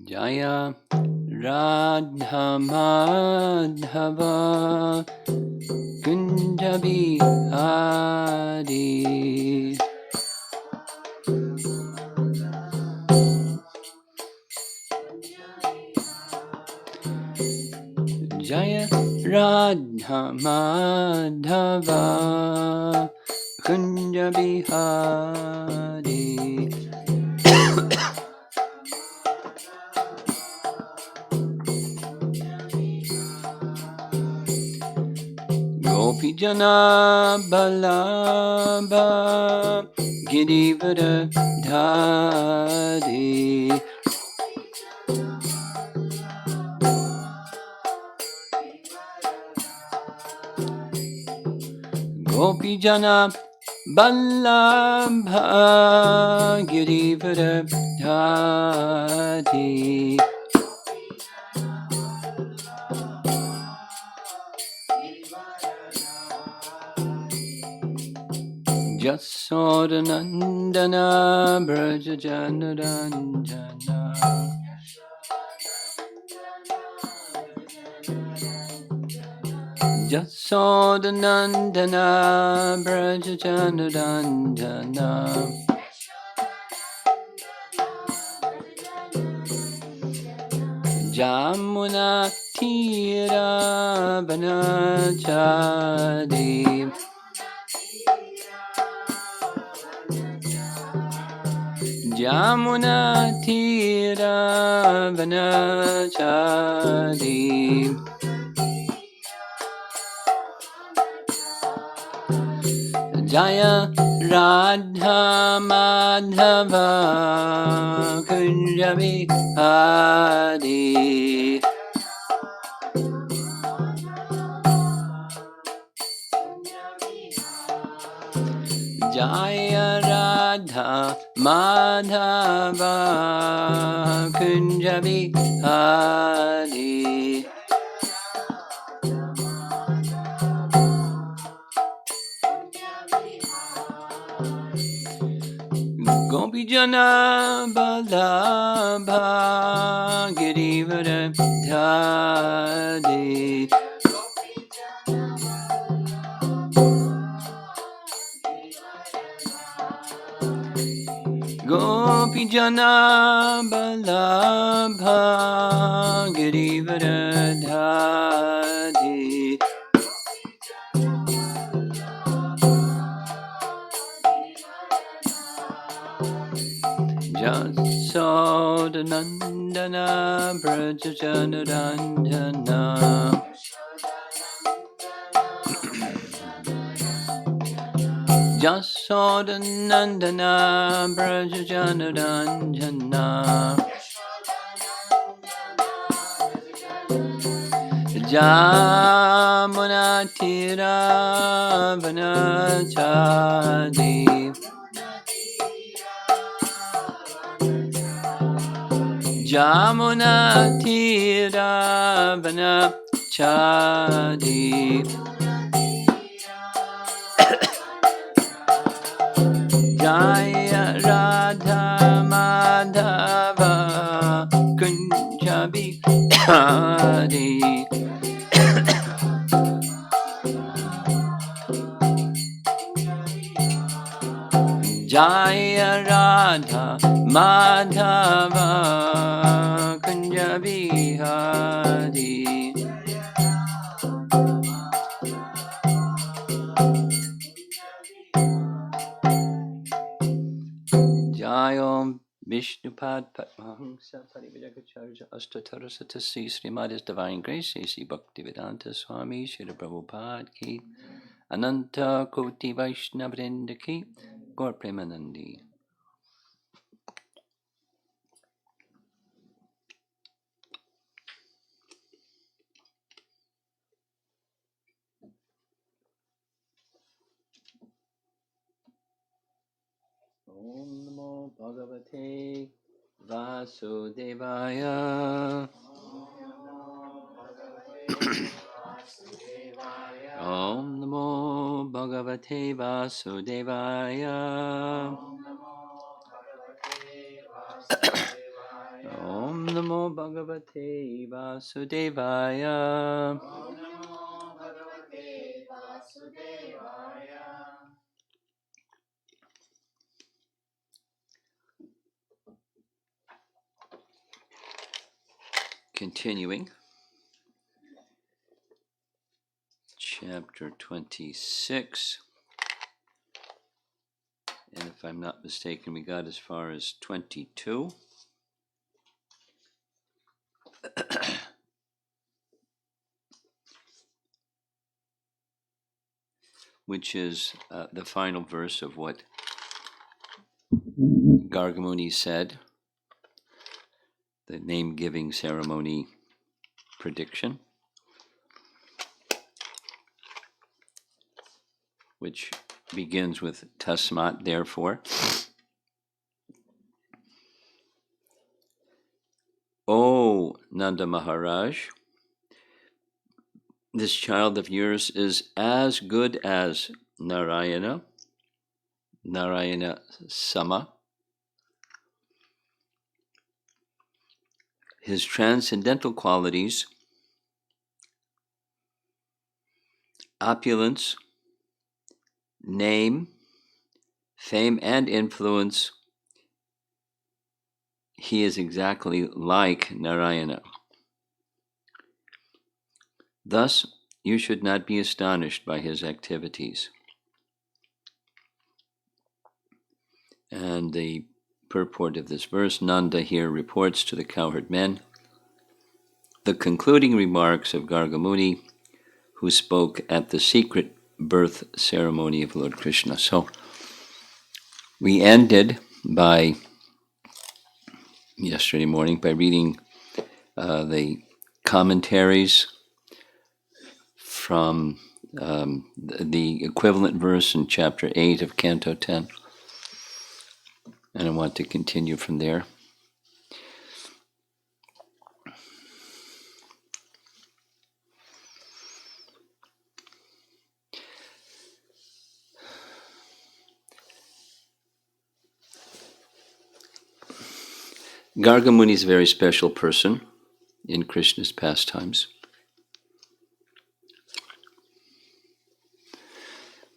Jaya Radha Madhava Kunja Bihari. Jaya Radha Madhava Kunja Bihari. Gopijana Balaba Girivara Dhari. Gopijana Ballabha Girivara Dhari. Jasodanandana Brajajanaranjana. Jasodanandana Brajajanaranjana. Jamuna Tira Vanachadi. Jamuna Tira Vanachadi. Jaya Radha Madhava Kunja Bihari. Jaya Radha Madhava Kunja Bihari. Gopijana Balabha Girivara Dhari. Gopijana Balabha Girivara Dhari. Jasodanandana Brajajanaranjana. Jasodanandana Brajajanaranjana. Jamuna Tira Vanachadi. Jamuna Tira Vanachadi. Jaya Radha Madhava Kunja Bihari. Jaya Radha Madhava Kunja Bihari. Jayom Vishnupad Padmahamsa Parivajakacharya Ashtatarasatasi Srimad His Divine Grace A.C. Bhaktivedanta Swami Srila Prabhupada Ki Ananta Koti Vaishnavrinda Ki Gaur Premanandi. Om Namo Bhagavate Vasudevaya. Om Namo Bhagavate Vasudevaya. Om Namo Bhagavate Vasudevaya. Om Namo Bhagavate Vasudevaya. Continuing, chapter 26. And if I'm not mistaken, we got as far as 22. Which is the final verse of what Gargamuni said, the name-giving ceremony prediction, which begins with Tasmat, therefore. O Nanda Maharaj, this child of yours is as good as Narayana Sama. His transcendental qualities, opulence, name, fame, and influence, he is exactly like Narayana. Thus, you should not be astonished by his activities. And the purport of this verse, Nanda here reports to the cowherd men the concluding remarks of Gargamuni, who spoke at the secret birth ceremony of Lord Krishna. So we ended by yesterday morning by reading the commentaries from the equivalent verse in chapter 8 of Canto 10. And I want to continue from there. Gargamuni is a very special person in Krishna's pastimes.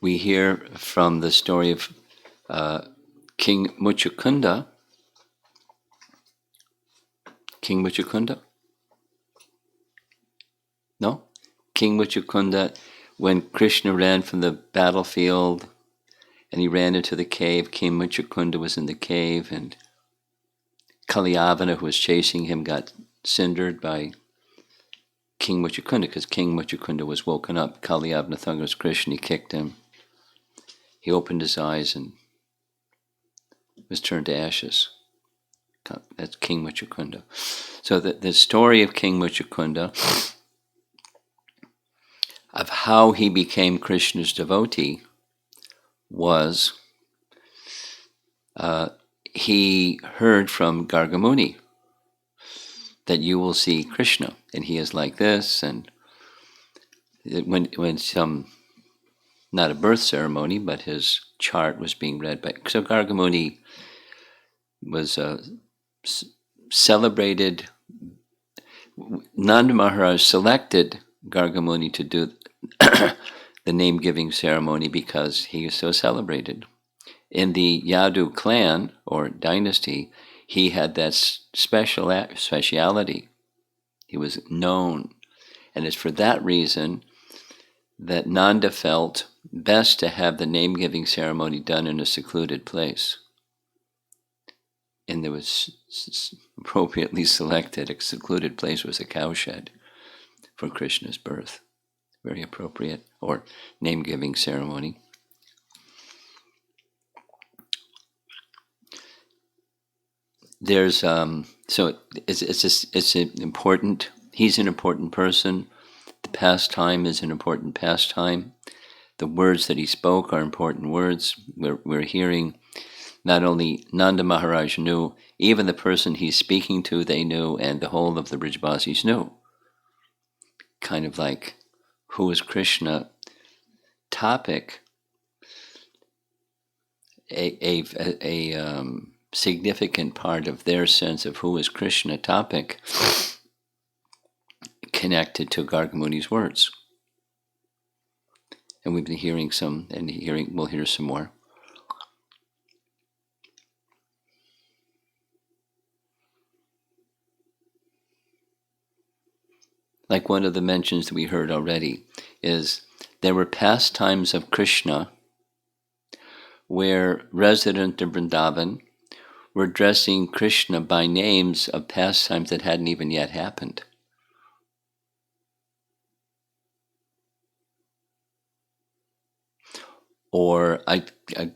We hear from the story of King Muchukunda. King Muchukunda? No? King Muchukunda, when Krishna ran from the battlefield and he ran into the cave, King Muchukunda was in the cave, and Kalyavana, who was chasing him, got cindered by King Muchukunda because King Muchukunda was woken up. Kalyavana thought it was Krishna, he kicked him. He opened his eyes and was turned to ashes. That's King Muchukunda. So the story of King Muchukunda, of how he became Krishna's devotee, was he heard from Gargamuni that you will see Krishna, and he is like this. And when some, not a birth ceremony, but his chart was being read by, so Gargamuni was celebrated. Nanda Maharaj selected Gargamuni to do the name-giving ceremony because he is so celebrated. In the Yadu clan, or dynasty, he had that speciality. He was known. And it's for that reason that Nanda felt best to have the name-giving ceremony done in a secluded place. And there was appropriately selected, a secluded place was a cowshed for Krishna's birth. Very appropriate, or name-giving ceremony. There's so it's an important. He's an important person. The pastime is an important pastime. The words that he spoke are important words. We're hearing not only Nanda Maharaj knew, even the person he's speaking to they knew, and the whole of the Brijbasis knew. Kind of like, who is Krishna? Topic. A significant part of their sense of who is Krishna topic connected to Gargamuni's words. And we've been hearing some, and we'll hear some more. Like one of the mentions that we heard already is there were pastimes of Krishna where residents of Vrindavan were addressing Krishna by names of pastimes that hadn't even yet happened. Or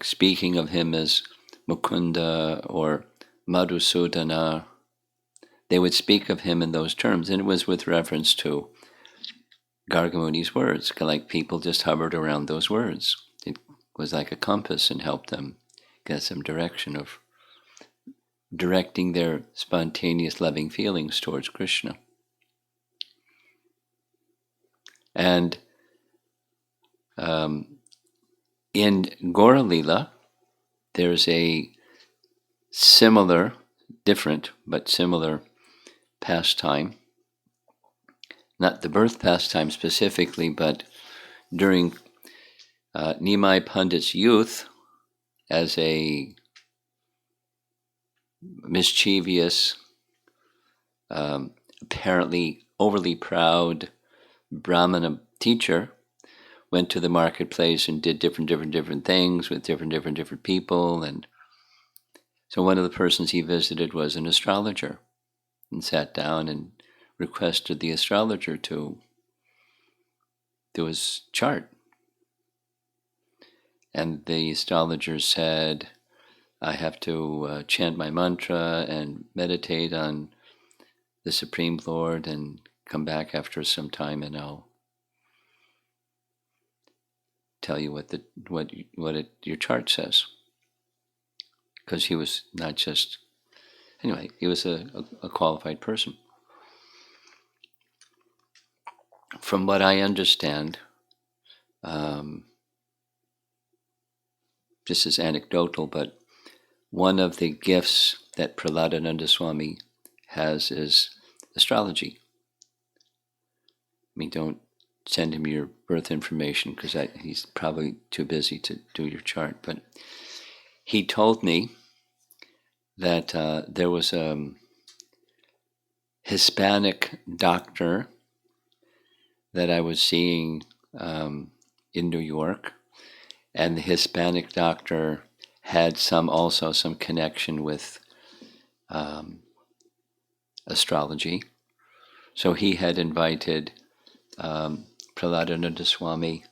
speaking of him as Mukunda or Madhusudana, they would speak of him in those terms, and it was with reference to Gargamuni's words, like people just hovered around those words. It was like a compass and helped them get some direction of directing their spontaneous loving feelings towards Krishna. And in Gaura Lila, there's a similar, different, but similar pastime. Not the birth pastime specifically, but during Nimai Pandit's youth, as a mischievous, apparently overly proud Brahmana teacher, went to the marketplace and did different things with different people. And so one of the persons he visited was an astrologer, and sat down and requested the astrologer to do his chart. And the astrologer said, I have to chant my mantra and meditate on the Supreme Lord and come back after some time, and I'll tell you what your chart says. Because he was not just, anyway, he was a qualified person. From what I understand, this is anecdotal, but one of the gifts that Prahladananda Swami has is astrology. I mean, don't send him your birth information because he's probably too busy to do your chart. But he told me that there was a Hispanic doctor that I was seeing in New York, and the Hispanic doctor had some connection with astrology. So he had invited Prahladananda Swami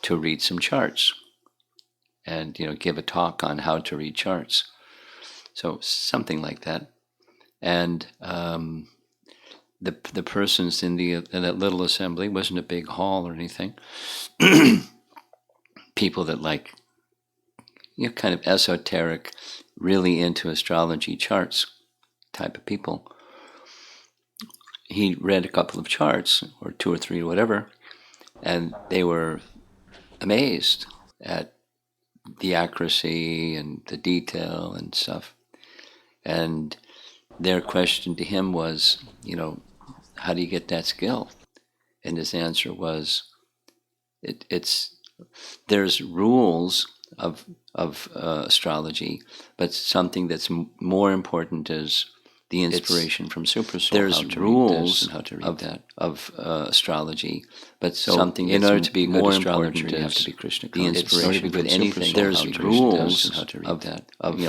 to read some charts and give a talk on how to read charts. So something like that. And the persons in that little assembly, wasn't a big hall or anything, people that kind of esoteric, really into astrology charts type of people. He read a couple of charts, or two or three or whatever, and they were amazed at the accuracy and the detail and stuff. And their question to him was, how do you get that skill? And his answer was, there's rules of astrology, but something that's more important is the inspiration from Supersoul. There's rules and how to read that of astrology, but something in order to be a good astrologer, you have to be Krishna. The inspiration from anything. There's rules and how to read that of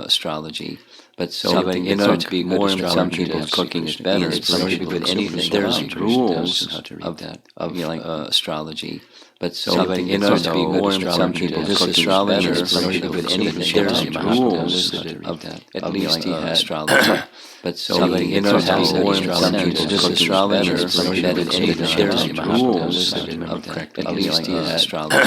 astrology, but something in order to be a good astrologer. Some people cooking is better. In order to be good anything, there's rules and how to read that of astrology. But something in order to be more than some people, this astrologer is with anything. There's rules of that, at least astrology. But something in order to be more than some people, this astrologer is with anything. There's rules of that, at least astrology.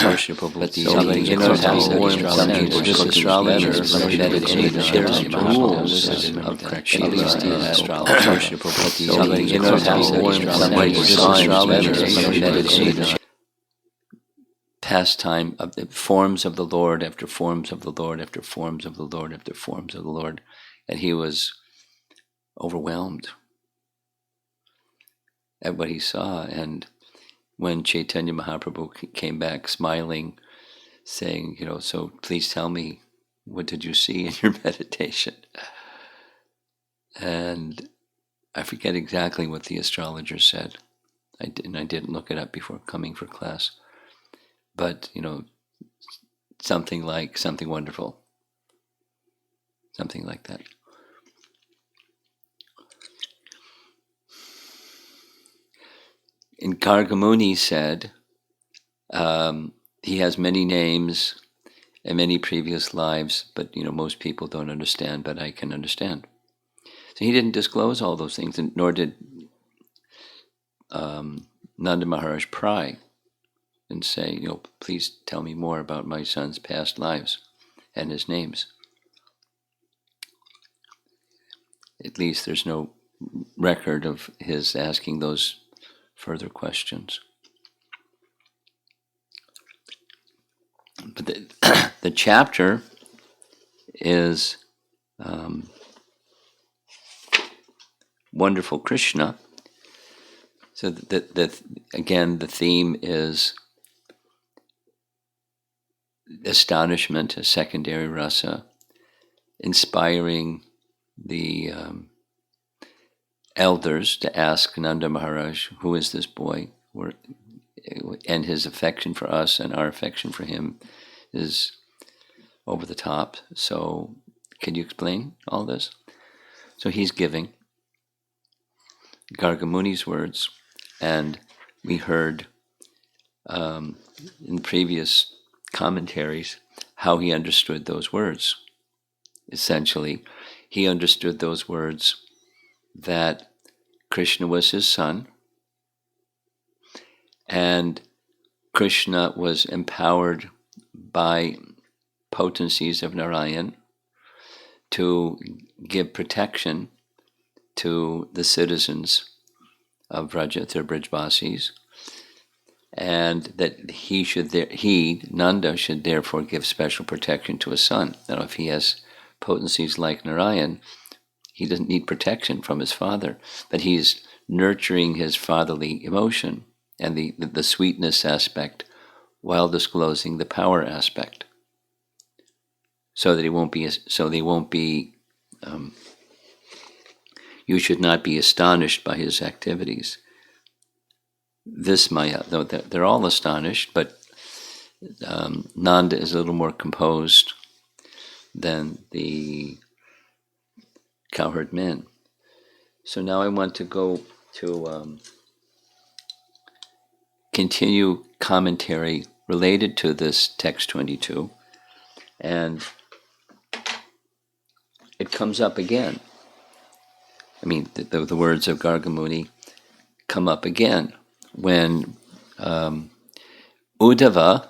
But something in order to be more than some people, this astrologer is with anything. There's rules of that, at least astrology. But something in order to be more than some people, this astrologer is with anything. pastime of the forms of the Lord after forms of the Lord after forms of the Lord after forms of the Lord. And he was overwhelmed at what he saw. And when Chaitanya Mahaprabhu came back smiling, saying, so please tell me, what did you see in your meditation? And I forget exactly what the astrologer said. I didn't look it up before coming for class. But, something like something wonderful. Something like that. And Gargamuni said, he has many names and many previous lives, but most people don't understand, but I can understand. So he didn't disclose all those things, and nor did Nanda Maharaj pry and say, please tell me more about my son's past lives and his names. At least there's no record of his asking those further questions. But the chapter is Wonderful Krishna. So again, the theme is astonishment, a secondary rasa, inspiring the elders to ask Nanda Maharaj, who is this boy? And his affection for us and our affection for him is over the top. So can you explain all this? So he's giving Gargamuni's words, and we heard in previous commentaries how he understood those words. Essentially, he understood those words that Krishna was his son, and Krishna was empowered by potencies of Narayan to give protection to the citizens of Vraja, their Brijvasis, and that Nanda should therefore give special protection to his son. Now, if he has potencies like Narayan, he doesn't need protection from his father, but he's nurturing his fatherly emotion and the sweetness aspect while disclosing the power aspect, so that they won't be. You should not be astonished by his activities. This Maya, though they're all astonished, but Nanda is a little more composed than the cowherd men. So now I want to go to continue commentary related to this text 22, and it comes up again. I mean, the words of Gargamuni come up again when Uddhava.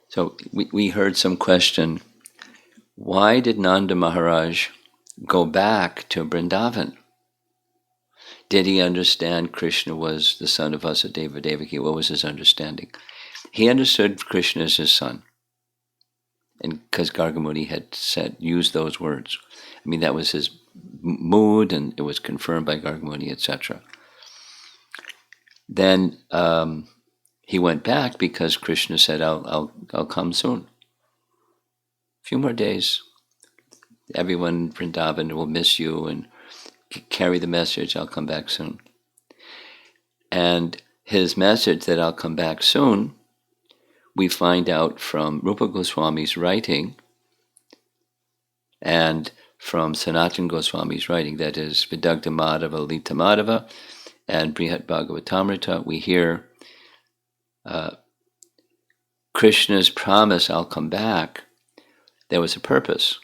So we heard some question, why did Nanda Maharaj go back to Vrindavan? Did he understand Krishna was the son of Vasudeva Devaki? What was his understanding? He understood Krishna as his son, and because Gargamuni had used those words. I mean, that was his mood, and it was confirmed by Gargamuni, etc. Then he went back because Krishna said, "I'll come soon. A few more days. Everyone in Vrindavan will miss you, and carry the message. I'll come back soon." And his message that I'll come back soon, we find out from Rupa Goswami's writing and from Sanatana Goswami's writing, that is Vidagdha Madhava, Lita Madhava, and Brihat Bhagavatamrita. We hear Krishna's promise, I'll come back. There was a purpose.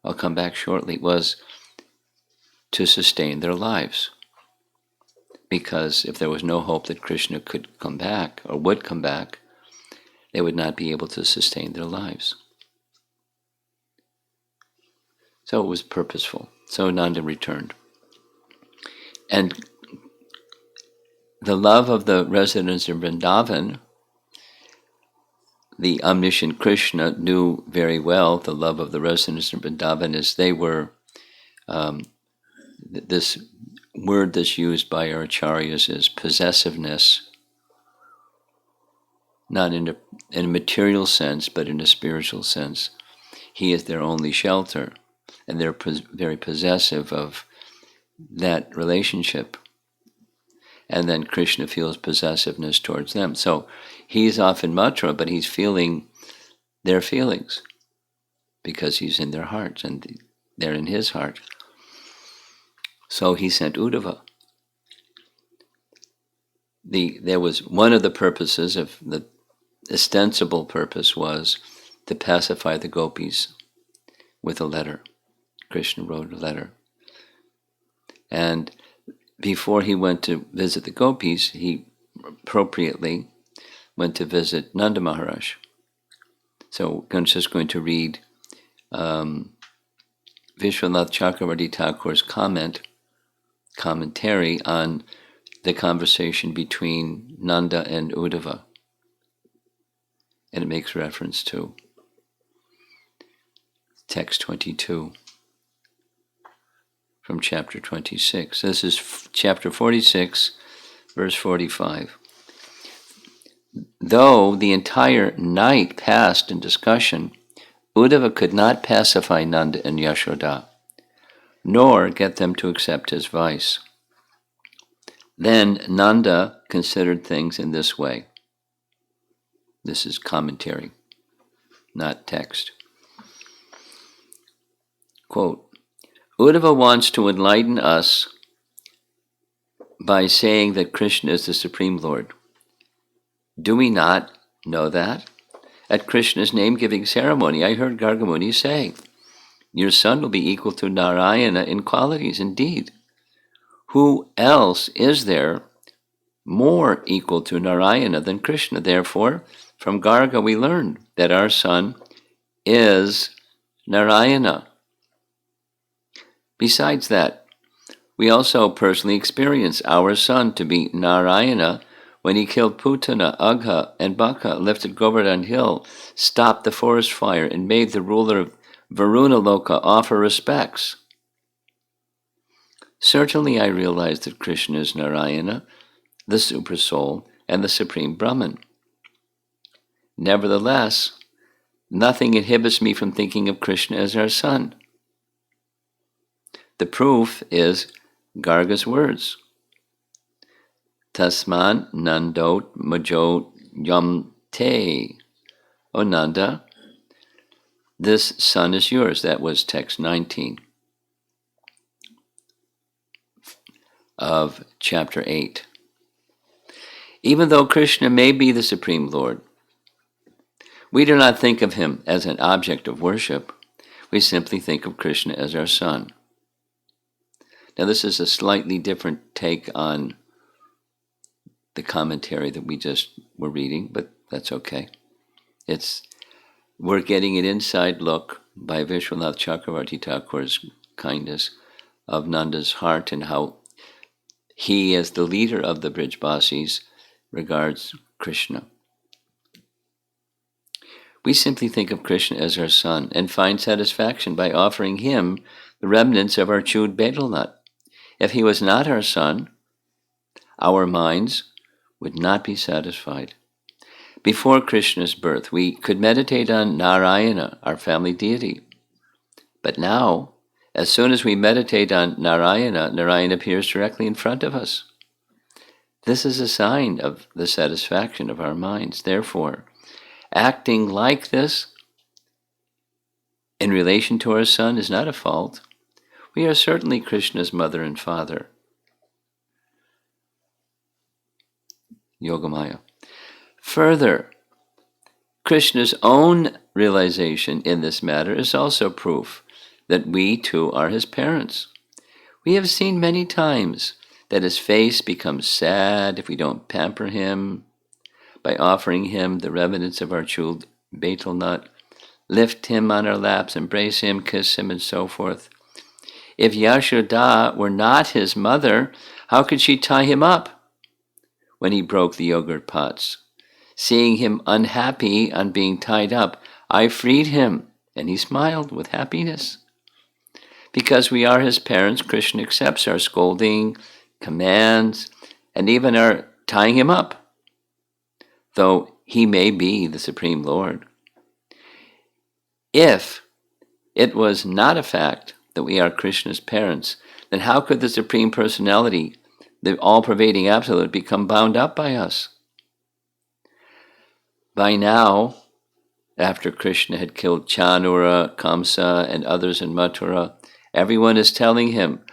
I'll come back shortly, was to sustain their lives. Because if there was no hope that Krishna could come back or would come back, they would not be able to sustain their lives. So it was purposeful. So Nanda returned. And the love of the residents of Vrindavan the omniscient Krishna knew very well the love of the residents of Vrindavan, as they were, this word that's used by our acharyas is possessiveness, not in a material sense, but in a spiritual sense. He is their only shelter, and they're very possessive of that relationship. And then Krishna feels possessiveness towards them. So he's off in Mathura, but he's feeling their feelings because he's in their hearts and they're in his heart. So he sent Uddhava. There was one of the purposes of the ostensible purpose was to pacify the gopis with a letter. Krishna wrote a letter. And before he went to visit the gopis, he appropriately went to visit Nanda Maharaj. So I'm just going to read Vishwanath Chakravarti Thakur's commentary on the conversation between Nanda and Uddhava. And it makes reference to text 22 from chapter 26. This is chapter 46, verse 45. Though the entire night passed in discussion, Uddhava could not pacify Nanda and Yashoda, nor get them to accept his advice. Then Nanda considered things in this way. This is commentary, not text. Quote, Uddhava wants to enlighten us by saying that Krishna is the Supreme Lord. Do we not know that? At Krishna's name-giving ceremony, I heard Gargamuni say, your son will be equal to Narayana in qualities indeed. Who else is there more equal to Narayana than Krishna? Therefore, from Garga we learned that our son is Narayana. Besides that, we also personally experience our son to be Narayana when he killed Putana, Agha, and Baka, lifted Govardhan hill, stopped the forest fire, and made the ruler of Varuna Loka offer respects. Certainly I realize that Krishna is Narayana, the Super Soul, and the Supreme Brahman. Nevertheless, nothing inhibits me from thinking of Krishna as our son. The proof is Garga's words. Tasman nandot majot yam te. O Nanda, this son is yours. That was text 19 of chapter 8. Even though Krishna may be the Supreme Lord, we do not think of him as an object of worship. We simply think of Krishna as our son. Now this is a slightly different take on the commentary that we just were reading, but that's okay. We're getting an inside look by Vishwanath Chakravarti Thakur's kindness of Nanda's heart and how he, as the leader of the Brijbasis, regards Krishna. We simply think of Krishna as our son and find satisfaction by offering him the remnants of our chewed betel nut. If he was not our son, our minds would not be satisfied. Before Krishna's birth, we could meditate on Narayana, our family deity. But now, as soon as we meditate on Narayana, Narayana appears directly in front of us. This is a sign of the satisfaction of our minds. Therefore, acting like this in relation to our son is not a fault. We are certainly Krishna's mother and father. Yogamaya. Further, Krishna's own realization in this matter is also proof that we too are his parents. We have seen many times that his face becomes sad if we don't pamper him by offering him the remnants of our chewed betel nut, lift him on our laps, embrace him, kiss him, and so forth. If Yashoda were not his mother, how could she tie him up when he broke the yogurt pots? Seeing him unhappy on being tied up, I freed him, and he smiled with happiness. Because we are his parents, Krishna accepts our scolding, commands, and even our tying him up, though he may be the Supreme Lord. If it was not a fact that we are Krishna's parents, then how could the Supreme Personality, the all-pervading Absolute, become bound up by us? By now, after Krishna had killed Chanura, Kamsa, and others in Mathura, everyone is telling him,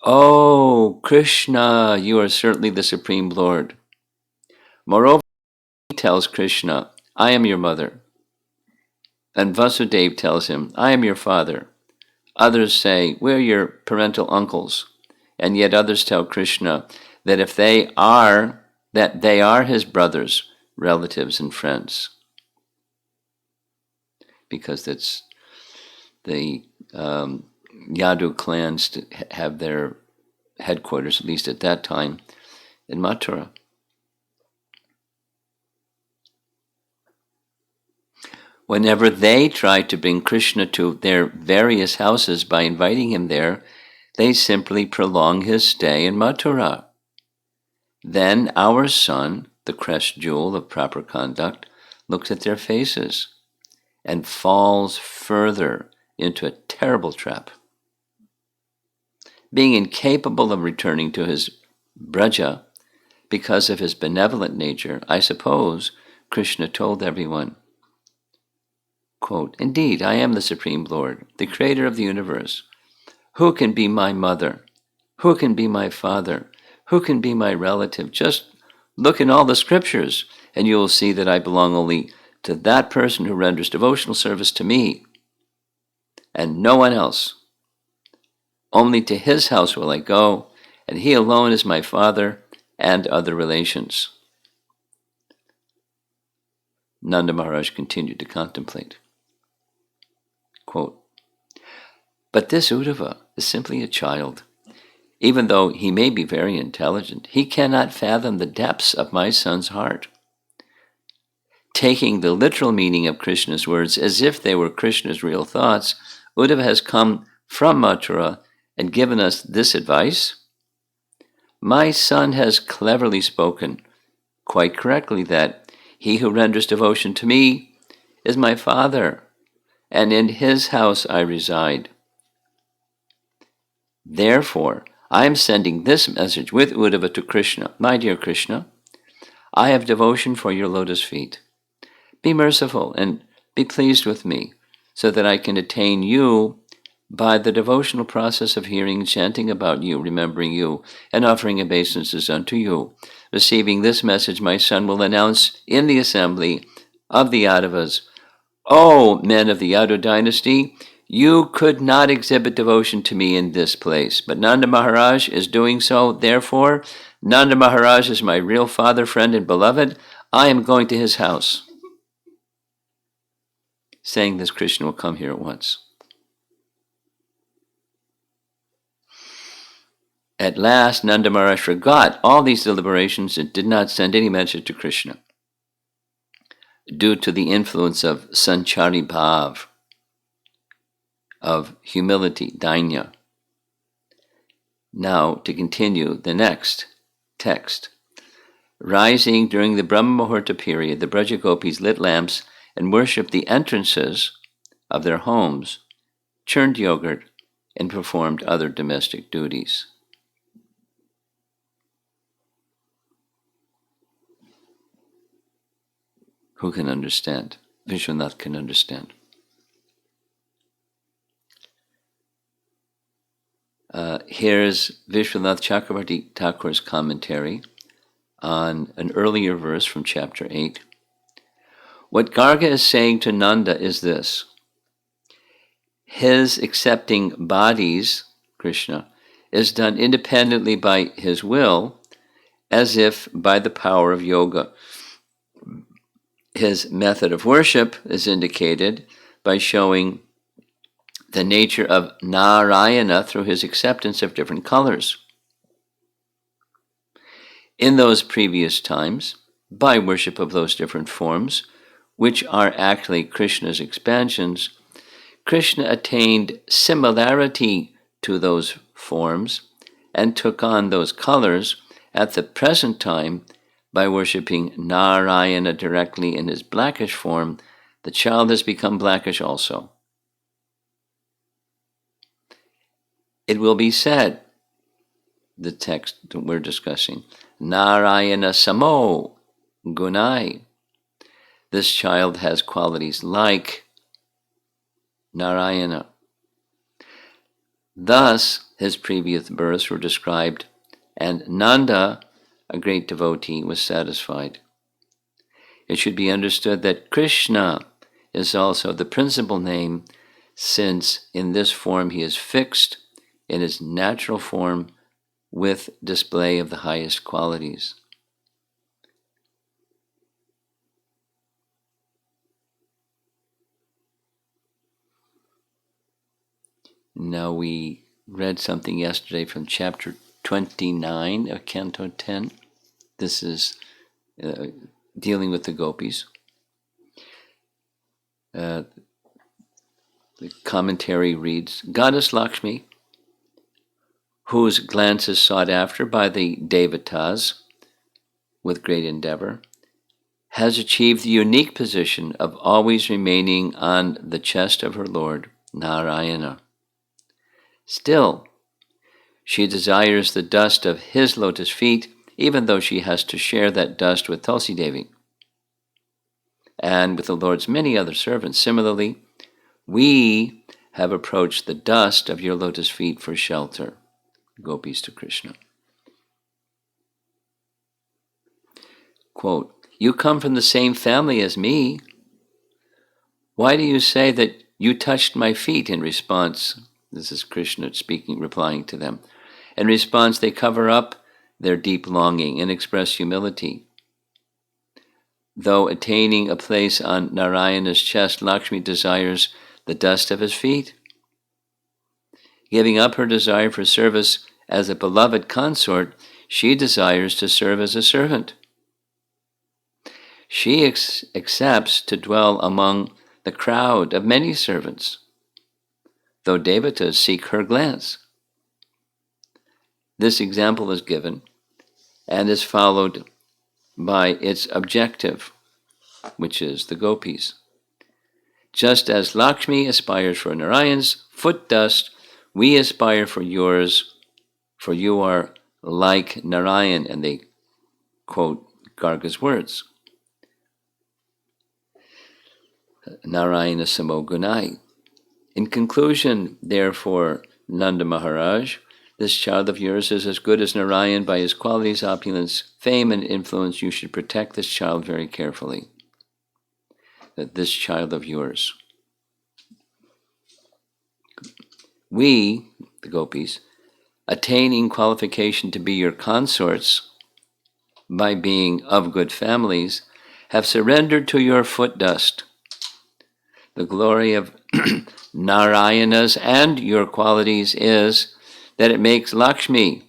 "Oh, Krishna, you are certainly the Supreme Lord." Moreover, he tells Krishna, "I am your mother." And Vasudeva tells him, "I am your father." Others say, "We're your parental uncles." And yet others tell Krishna that they are his brothers, relatives, and friends. Because that's the Yadu clans to have their headquarters, at least at that time, in Mathura. Whenever they try to bring Krishna to their various houses by inviting him there, they simply prolong his stay in Mathura. Then our son, the crest jewel of proper conduct, looks at their faces and falls further into a terrible trap. Being incapable of returning to his Braja because of his benevolent nature, I suppose Krishna told everyone, quote, "Indeed, I am the Supreme Lord, the creator of the universe. Who can be my mother? Who can be my father? Who can be my relative? Just look in all the scriptures, and you will see that I belong only to that person who renders devotional service to me, and no one else. Only to his house will I go, and he alone is my father and other relations." Nanda Maharaj continued to contemplate. Quote, "But this Uddhava is simply a child. Even though he may be very intelligent, he cannot fathom the depths of my son's heart." Taking the literal meaning of Krishna's words as if they were Krishna's real thoughts, Uddhava has come from Mathura and given us this advice. My son has cleverly spoken, quite correctly, that he who renders devotion to me is my father, and in his house I reside. Therefore, I am sending this message with Uddhava to Krishna. My dear Krishna, I have devotion for your lotus feet. Be merciful and be pleased with me, so that I can attain you by the devotional process of hearing and chanting about you, remembering you, and offering obeisances unto you. Receiving this message, my son will announce in the assembly of the Yadavas, O men of the Yadu dynasty, you could not exhibit devotion to me in this place, but Nanda Maharaj is doing so. Therefore, Nanda Maharaj is my real father, friend, and beloved. I am going to his house. Saying this, Krishna will come here at once. At last, Nanda Maharaj forgot all these deliberations and did not send any message to Krishna, due to the influence of Sanchari Bhav, of humility, Dainya. Now, to continue the next text. Rising during the Brahma Muhurta period, the Braja Gopis lit lamps and worshipped the entrances of their homes, churned yogurt, and performed other domestic duties. Who can understand? Vishwanath can understand. Here's Vishwanath Chakravarti Thakur's commentary on an earlier verse from chapter 8. What Garga is saying to Nanda is this. His accepting bodies, Krishna, is done independently by his will, as if by the power of yoga. His method of worship is indicated by showing the nature of Narayana through his acceptance of different colors. In those previous times, by worship of those different forms, which are actually Krishna's expansions, Krishna attained similarity to those forms and took on those colors at the present time by worshipping Narayana directly in his blackish form. The child has become blackish also. It will be said, the text that we're discussing, Narayana samo gunai. This child has qualities like Narayana. Thus, his previous births were described, and Nanda, a great devotee, was satisfied. It should be understood that Krishna is also the principal name, since in this form he is fixed in his natural form with display of the highest qualities. Now, we read something yesterday from chapter 29 of Canto 10. This is dealing with the gopis. The commentary reads, Goddess Lakshmi, whose glance is sought after by the devotees with great endeavor, has achieved the unique position of always remaining on the chest of her Lord, Narayana. Still, she desires the dust of his lotus feet, even though she has to share that dust with Tulsi Devi and with the Lord's many other servants. Similarly, we have approached the dust of your lotus feet for shelter. Gopis to Krishna. Quote, you come from the same family as me. Why do you say that you touched my feet? In response, this is Krishna speaking, replying to them. In response, they cover up their deep longing and express humility. Though attaining a place on Narayana's chest, Lakshmi desires the dust of his feet. Giving up her desire for service as a beloved consort, she desires to serve as a servant. She accepts to dwell among the crowd of many servants, though devatas seek her glance. This example is given and is followed by its objective, which is the gopis. Just as Lakshmi aspires for Narayan's foot dust, we aspire for yours, for you are like Narayan. And they quote Garga's words, Narayana samo gunai. In conclusion, therefore, Nanda Maharaj, this child of yours is as good as Narayan by his qualities, opulence, fame, and influence. You should protect this child very carefully. That this child of yours. We, the gopis, attaining qualification to be your consorts by being of good families, have surrendered to your foot dust. The glory of Narayana's and your qualities is that it makes Lakshmi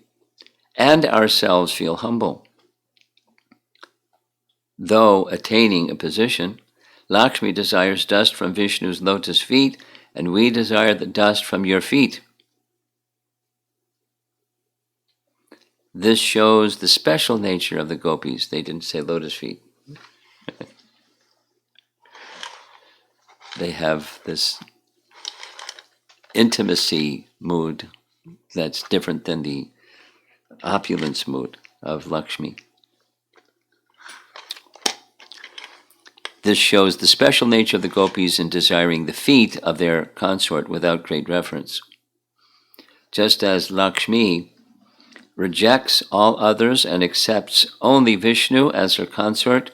and ourselves feel humble. Though attaining a position, Lakshmi desires dust from Vishnu's lotus feet, and we desire the dust from your feet. This shows the special nature of the gopis. They didn't say lotus feet. They have this intimacy mood that's different than the opulence mood of Lakshmi. This shows the special nature of the gopis in desiring the feet of their consort without great reverence. Just as Lakshmi rejects all others and accepts only Vishnu as her consort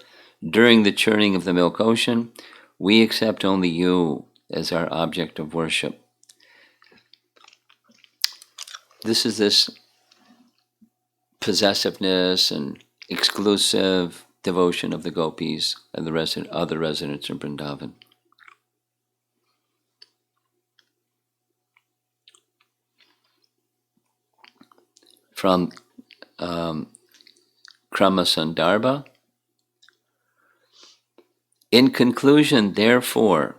during the churning of the milk ocean, we accept only you as our object of worship. This is this possessiveness and exclusive devotion of the gopis and the other residents in Vrindavan. From Krama Sandarbha, In conclusion, therefore,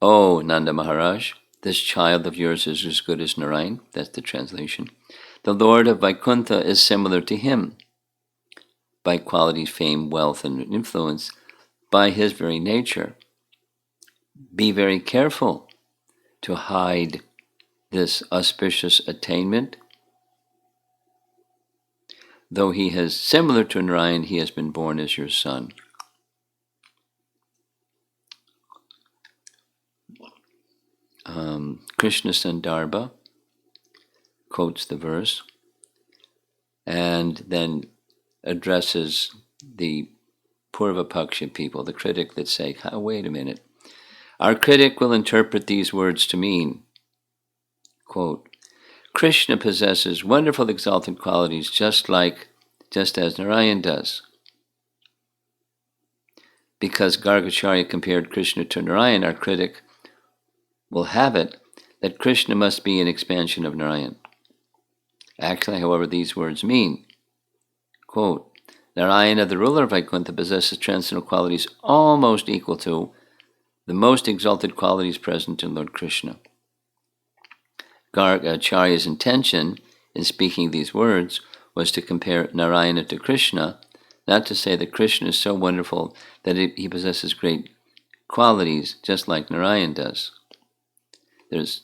O Nanda Maharaj, this child of yours is as good as Narayan. That's the translation. The Lord of Vaikuntha is similar to him by qualities, fame, wealth, and influence, by his very nature. Be very careful to hide this auspicious attainment. Though he is similar to Narayan, he has been born as your son. Krishna Sandarbha quotes the verse and then addresses the Purva-paksha people, the critic that say, oh, wait a minute. Our critic will interpret these words to mean, quote, Krishna possesses wonderful exalted qualities just as Narayan does. Because Gargacharya compared Krishna to Narayan, our critic will have it that Krishna must be an expansion of Narayan. Actually, however, these words mean, quote, Narayana, the ruler of Vaikuntha, possesses transcendental qualities almost equal to the most exalted qualities present in Lord Krishna. Gargacharya's intention in speaking these words was to compare Narayana to Krishna, not to say that Krishna is so wonderful that he possesses great qualities just like Narayan does. It's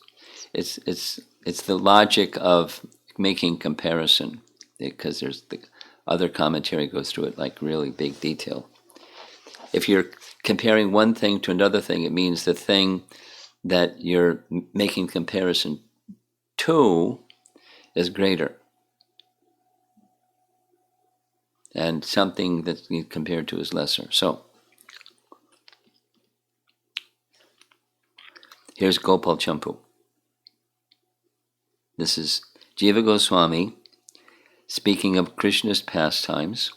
the logic of making comparison, because there's the other commentary goes through it like really big detail. If you're comparing one thing to another thing, it means the thing that you're making comparison to is greater, and something that's compared to is lesser. So here's Gopal Champu. This is Jiva Goswami speaking of Krishna's pastimes,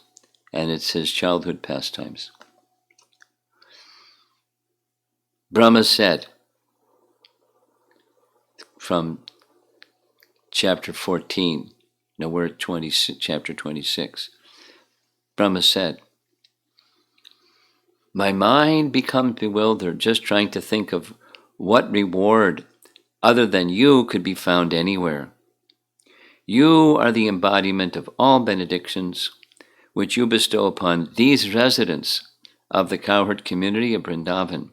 and it's his childhood pastimes. Brahma said, from chapter 14, now we're at chapter 26, Brahma said, my mind becomes bewildered just trying to think of what reward other than you could be found anywhere. You are the embodiment of all benedictions which you bestow upon these residents of the cowherd community of Vrindavan.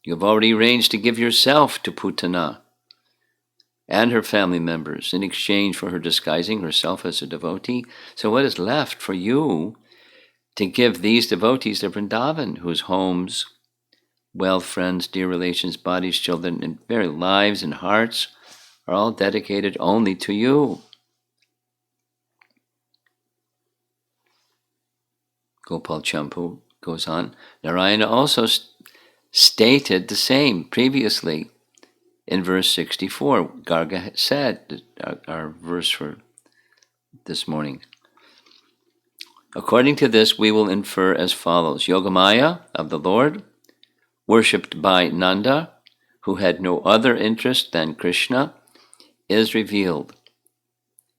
You have already arranged to give yourself to Putana and her family members in exchange for her disguising herself as a devotee. So what is left for you to give these devotees to Vrindavan, whose homes, wealth, friends, dear relations, bodies, children, and very lives and hearts are all dedicated only to you? Gopal Champu goes on. Narayana also stated the same previously in verse 64. Garga said, our verse for this morning. According to this, we will infer as follows. Yogamaya of the Lord, worshipped by Nanda, who had no other interest than Krishna, is revealed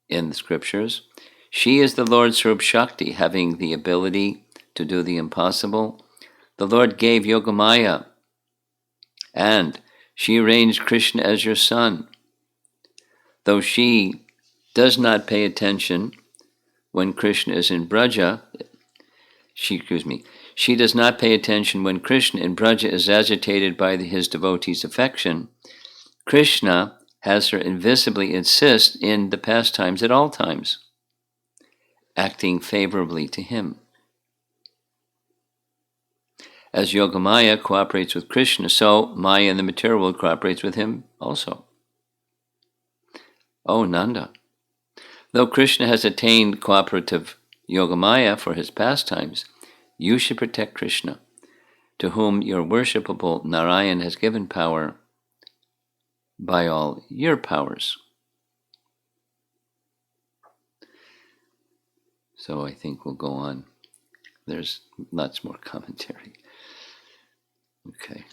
in the scriptures. She is the Lord's Swarup Shakti, having the ability to do the impossible. The Lord gave Yogamaya, and she arranged Krishna as your son. Though she does not pay attention when Krishna is in Braja, she does not pay attention when Krishna in Braja is agitated by his devotees' affection. Krishna has her invisibly assist in the pastimes at all times, acting favorably to him. As Yogamaya cooperates with Krishna, so Maya in the material world cooperates with him also. Oh, Nanda, though Krishna has attained cooperative Yogamaya for his pastimes, you should protect Krishna, to whom your worshipable Narayan has given power by all your powers. So I think we'll go on. There's lots more commentary. Okay.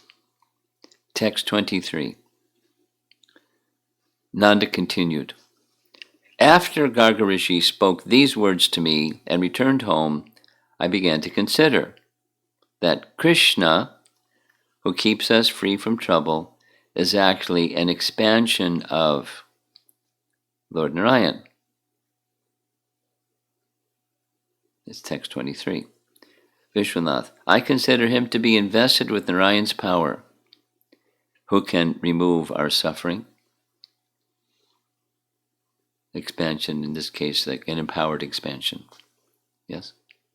Text 23. Nanda continued. After Garga Rishi spoke these words to me and returned home, I began to consider, that Krishna, who keeps us free from trouble, is actually an expansion of Lord Narayan. It's text 23. Vishwanath, I consider him to be invested with Narayan's power, who can remove our suffering. Expansion, in this case, like an empowered expansion. Yes?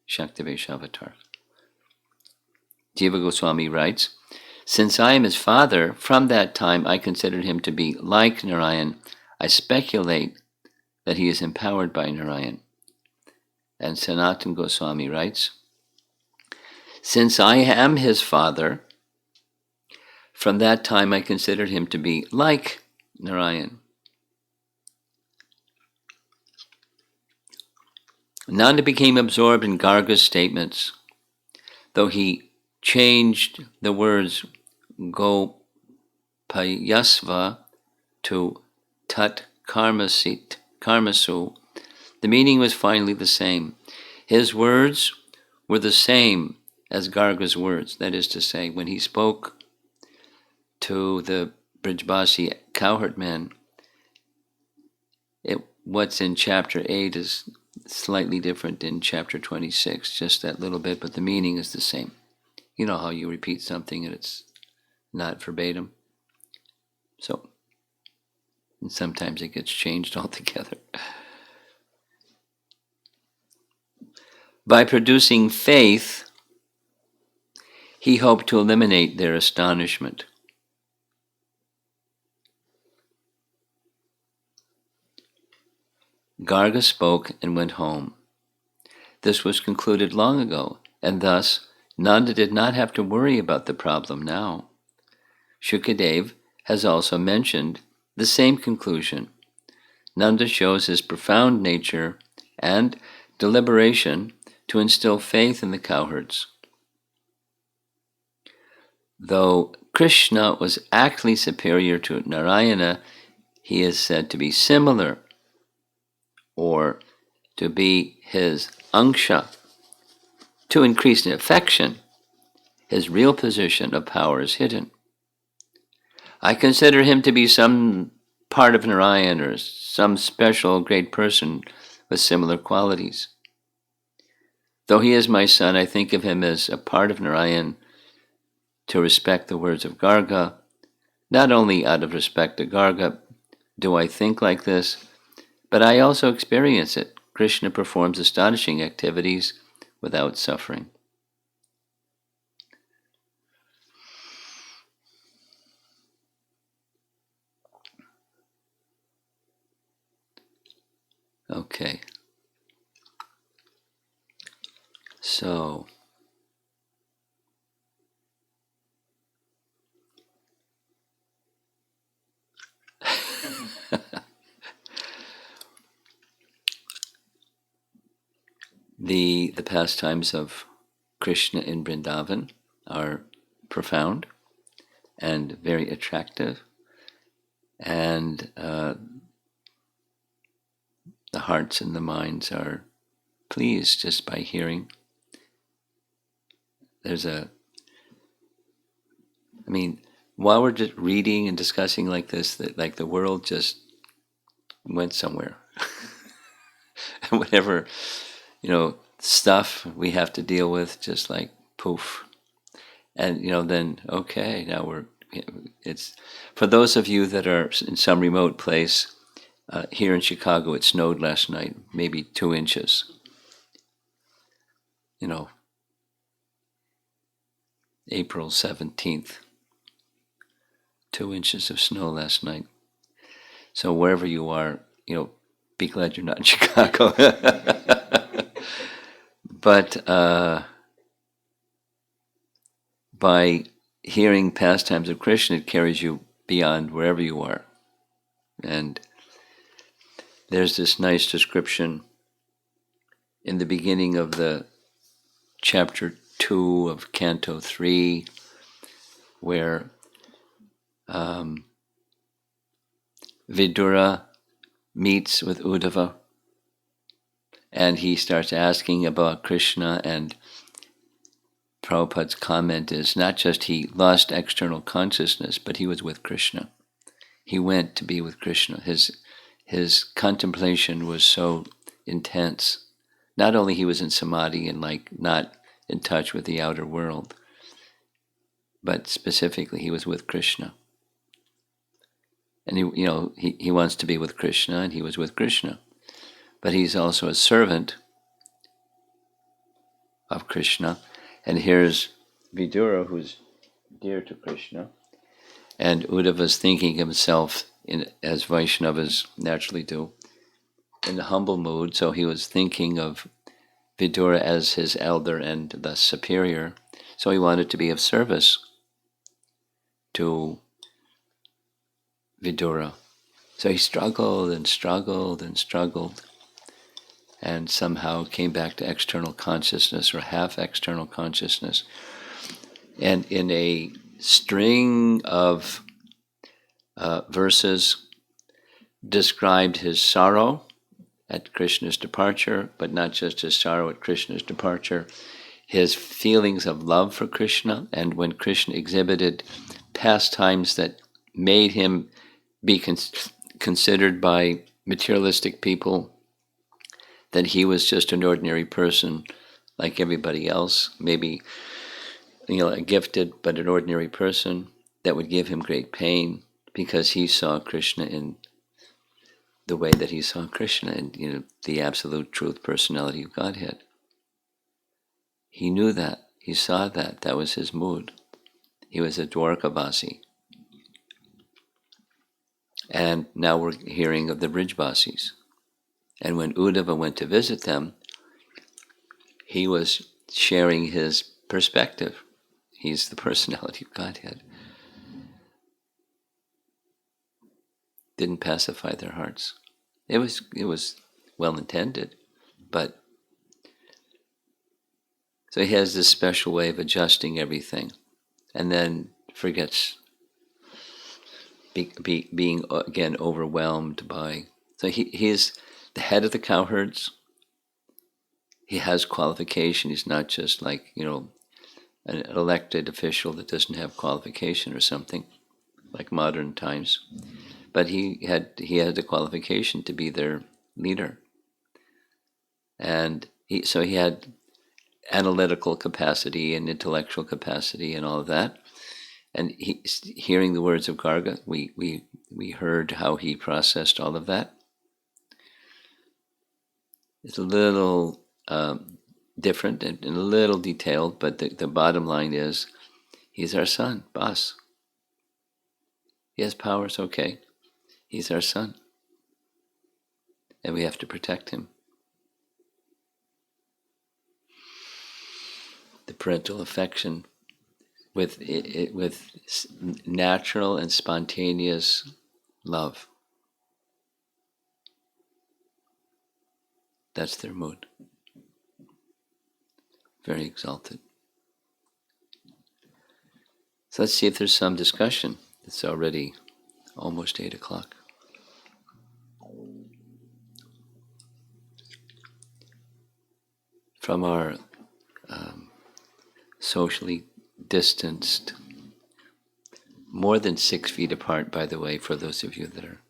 Shaktivesh Avatar. Jiva Goswami writes, since I am his father, from that time I considered him to be like Narayan. I speculate that he is empowered by Narayan. And Sanatana Goswami writes, since I am his father, from that time I considered him to be like Narayan. Nanda became absorbed in Garga's statements, though he changed the words Gopayasva to Tat Karmasu. The meaning was finally the same. His words were the same as Garga's words. That is to say, when he spoke to the Brijbasi cowherd men, what's in chapter 8 is slightly different in chapter 26, just that little bit, but the meaning is the same. You know how you repeat something and it's not verbatim? So, and sometimes it gets changed altogether. By producing faith, he hoped to eliminate their astonishment. Garga spoke and went home. This was concluded long ago, and thus Nanda did not have to worry about the problem now. Shukadev has also mentioned the same conclusion. Nanda shows his profound nature and deliberation to instill faith in the cowherds. Though Krishna was actually superior to Narayana, he is said to be similar, or to be his anksha. To increase in affection, his real position of power is hidden. I consider him to be some part of Narayan or some special great person with similar qualities. Though he is my son, I think of him as a part of Narayan to respect the words of Garga. Not only out of respect to Garga do I think like this, but I also experience it. Krishna performs astonishing activities without suffering. Okay. So, the pastimes of Krishna in Vrindavan are profound and very attractive, and the hearts and the minds are pleased just by hearing. While we're just reading and discussing like this, that like the world just went somewhere. And whatever, stuff we have to deal with, just like poof. And, then, okay, now it's, for those of you that are in some remote place, here in Chicago, it snowed last night, maybe 2 inches. April 17th, 2 inches of snow last night. So wherever you are, be glad you're not in Chicago. But by hearing pastimes of Krishna, it carries you beyond wherever you are. And there's this nice description in the beginning of the chapter 2 of Canto 3, where Vidura meets with Uddhava, and he starts asking about Krishna, and Prabhupada's comment is not just he lost external consciousness, but he was with Krishna. He went to be with Krishna. His contemplation was so intense. Not only he was in samadhi and not in touch with the outer world, but specifically he was with Krishna. And he wants to be with Krishna, and he was with Krishna. But he's also a servant of Krishna. And here's Vidura, who's dear to Krishna. And Uddhava's thinking himself, as Vaishnavas naturally do, in a humble mood. So he was thinking of Vidura as his elder and thus superior. So he wanted to be of service to Vidura. So he struggled and struggled and struggled, and somehow came back to external consciousness or half external consciousness. And in a string of verses described his sorrow at Krishna's departure, but not just his sorrow at Krishna's departure, his feelings of love for Krishna, and when Krishna exhibited pastimes that made him be considered by materialistic people that he was just an ordinary person like everybody else, maybe a gifted but an ordinary person, that would give him great pain because he saw Krishna in the way that he saw Krishna, and the absolute truth personality of Godhead. He knew that. He saw that. That was his mood. He was a Dwarkavasi. And now we're hearing of the Brijvasis. And when Uddhava went to visit them, he was sharing his perspective. He's the personality of Godhead. Didn't pacify their hearts. It was well intended, but so he has this special way of adjusting everything, and then forgets being again overwhelmed by. So he's the head of the cowherds. He has qualification. He's not just like an elected official that doesn't have qualification or something, like modern times. But he had the qualification to be their leader, and he had analytical capacity and intellectual capacity and all of that. And hearing the words of Garga, we heard how he processed all of that. It's a little different and a little detailed, but the bottom line is, he's our son, boss. He has powers, okay. He's our son. And we have to protect him. The parental affection with natural and spontaneous love. That's their mood. Very exalted. So let's see if there's some discussion. It's already almost 8 o'clock. From our socially distanced, more than 6 feet apart, by the way, for those of you that are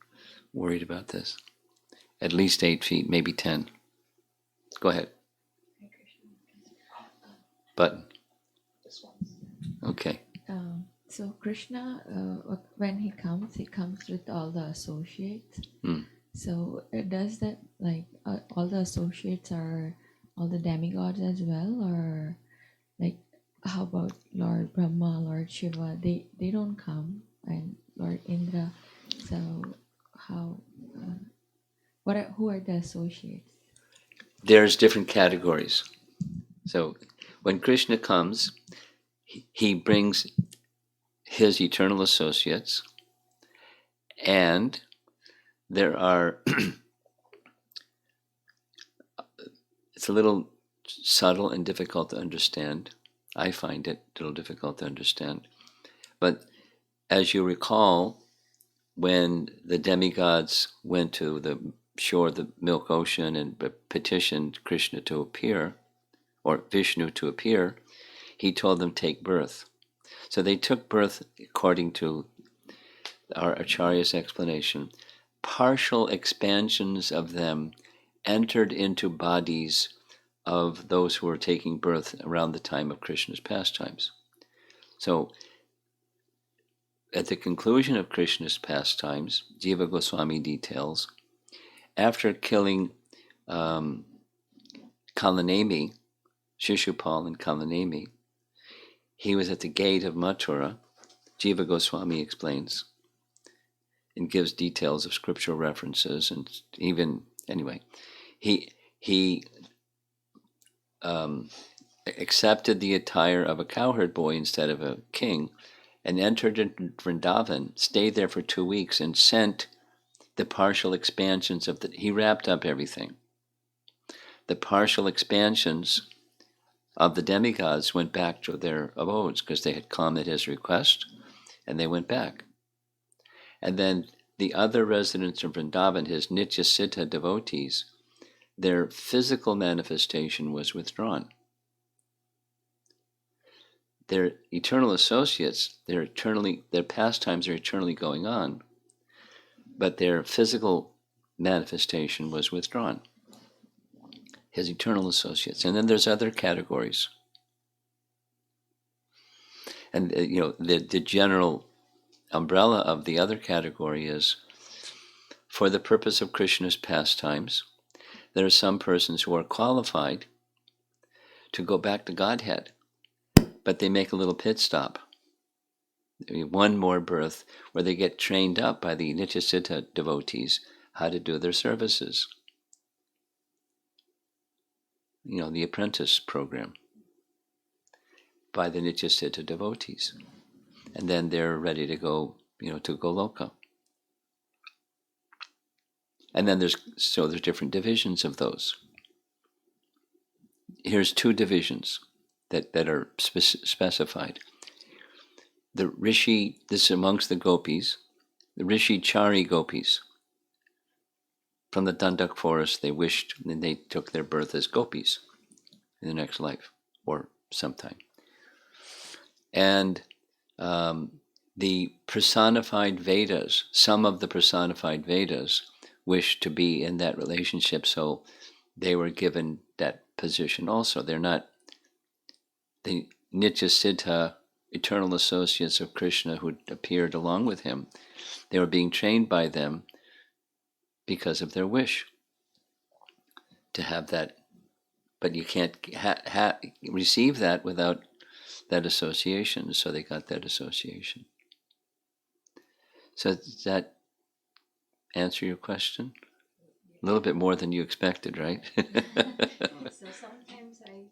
worried about this. At least 8 feet, maybe 10. Go ahead. Button. Okay. So Krishna, when he comes with all the associates. So does that, like, all the associates are all the demigods as well, or like, how about Lord Brahma, Lord Shiva? They don't come, and Lord Indra. So how? Who are the associates? There's different categories. So when Krishna comes, he brings his eternal associates, and there are it's a little subtle and difficult to understand. I find it a little difficult to understand. But as you recall, when the demigods went to the shore of the Milk Ocean and petitioned Krishna to appear, or Vishnu to appear, he told them take birth. So they took birth according to our Acharya's explanation. Partial expansions of them entered into bodies of those who were taking birth around the time of Krishna's pastimes. So at the conclusion of Krishna's pastimes, Jiva Goswami details, after killing Kalanemi, Shishupal and Kalanemi, he was at the gate of Mathura. Jiva Goswami explains and gives details of scriptural references, and even anyway, he accepted the attire of a cowherd boy instead of a king, and entered into Vrindavan, stayed there for 2 weeks, and sent the partial expansions of he wrapped up everything. The partial expansions of the demigods went back to their abodes because they had come at his request, and they went back. And then the other residents of Vrindavan, his Nitya Siddha devotees, their physical manifestation was withdrawn. Their eternal associates, their pastimes are eternally going on, but their physical manifestation was withdrawn. His eternal associates. And then there's other categories. And the general umbrella of the other category is, for the purpose of Krishna's pastimes, there are some persons who are qualified to go back to Godhead, but they make a little pit stop. One more birth where they get trained up by the Nityasiddha devotees how to do their services. The apprentice program by the Nityasiddha devotees. And then they're ready to go, to Goloka. And then there's different divisions of those. Here's 2 divisions that are specified. The Rishi, this is amongst the gopis, the Rishi Chari gopis. From the Dandak forest, they wished, and they took their birth as gopis in the next life, or sometime. And the personified Vedas, some of the personified Vedas wished to be in that relationship, so they were given that position also. They're not the Nitya Siddha, eternal associates of Krishna who appeared along with him. They were being trained by them because of their wish to have that. But you can't receive that without that association, so they got that association. So does that answer your question? A little bit more than you expected, right? So sometimes I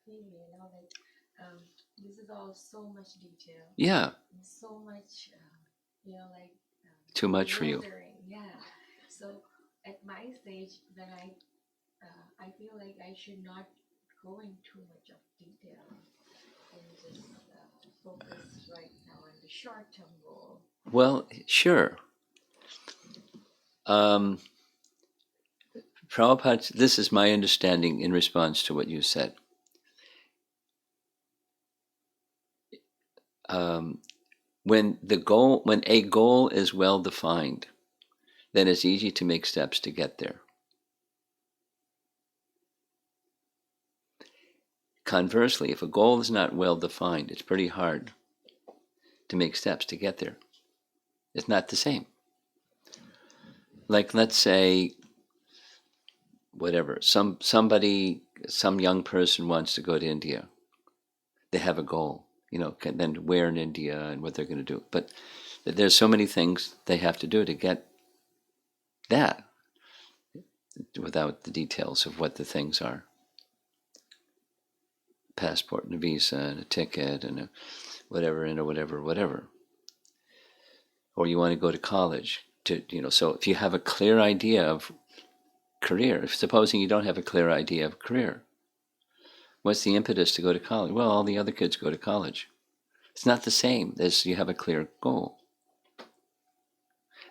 feel, this is all so much detail. Yeah. So much, too much for you. Yeah. So at my stage, then I feel like I should not go in too much of detail and just focus right now on the short-term goal. Well, sure. Prabhupada, this is my understanding in response to what you said. When a goal is well defined, then it's easy to make steps to get there. Conversely, if a goal is not well defined, it's pretty hard to make steps to get there. It's not the same. Like, let's say, whatever, some young person wants to go to India. They have a goal, then where in India and what they're going to do. But there's so many things they have to do to get that, without the details of what the things are. Passport and a visa and a ticket and a whatever and a whatever. Or you want to go to college so if you have a clear idea of career, supposing you don't have a clear idea of career, what's the impetus to go to college? Well, all the other kids go to college. It's not the same as you have a clear goal.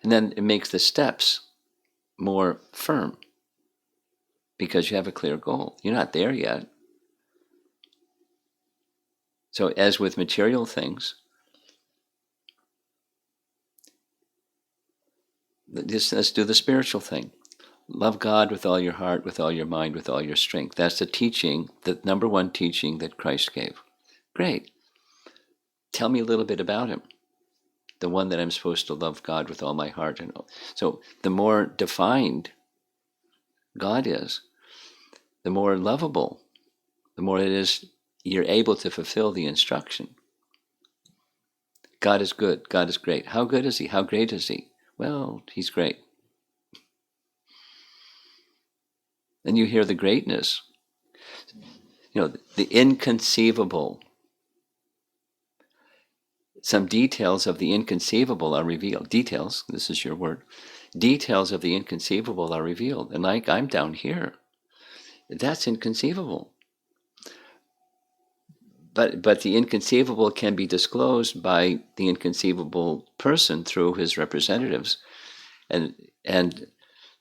And then it makes the steps more firm because you have a clear goal. You're not there yet. So as with material things, let's do the spiritual thing. Love God with all your heart, with all your mind, with all your strength. That's the teaching, the number one teaching that Christ gave. Great. Tell me a little bit about him. The one that I'm supposed to love God with all my heart. And all. So the more defined God is, the more lovable, the more it is you're able to fulfill the instruction. God is good. God is great. How good is he? How great is he? Well, he's great. And you hear the greatness. The inconceivable. Some details of the inconceivable are revealed. Details, this is your word. Details of the inconceivable are revealed. And like I'm down here, that's inconceivable. But the inconceivable can be disclosed by the inconceivable person through his representatives. And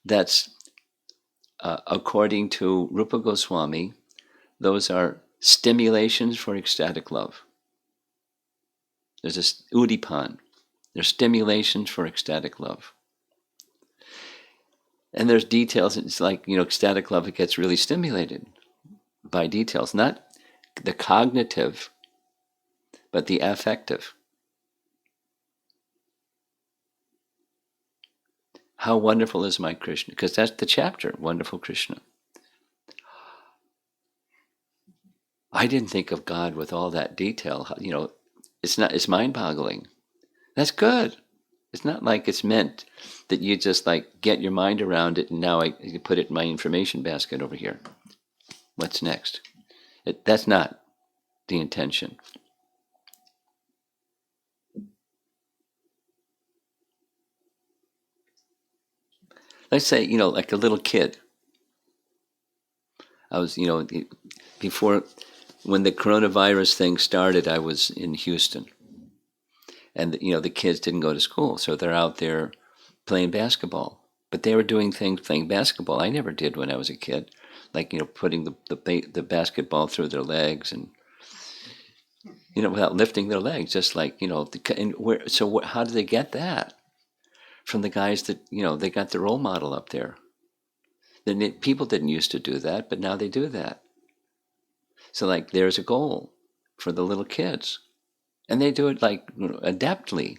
that's, according to Rupa Goswami, those are stimulations for ecstatic love. There's a udipan. There's stimulations for ecstatic love. And there's details. It's like, ecstatic love, it gets really stimulated by details. Not the cognitive, but the affective. How wonderful is my Krishna? Because that's the chapter, Wonderful Krishna. I didn't think of God with all that detail. It's mind-boggling. That's good. It's not like it's meant that you just get your mind around it and now I put it in my information basket over here. What's next? That's not the intention. Let's say, like a little kid. I was, before, when the coronavirus thing started, I was in Houston. And, the kids didn't go to school, so they're out there playing basketball. But they were doing things playing basketball I never did when I was a kid. Like, putting the basketball through their legs and, without lifting their legs, just like, how did they get that? From the guys that, they got the role model up there. People didn't used to do that, but now they do that. So there's a goal for the little kids. And they do it adeptly.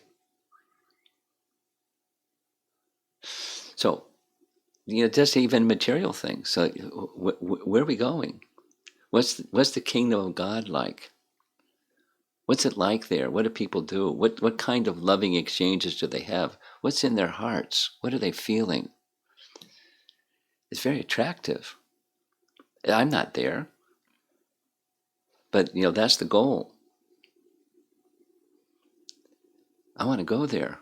So, just even material things. So where are we going? What's the kingdom of God like? What's it like there? What do people do? What kind of loving exchanges do they have? What's in their hearts? What are they feeling? It's very attractive. I'm not there. But, that's the goal. I want to go there.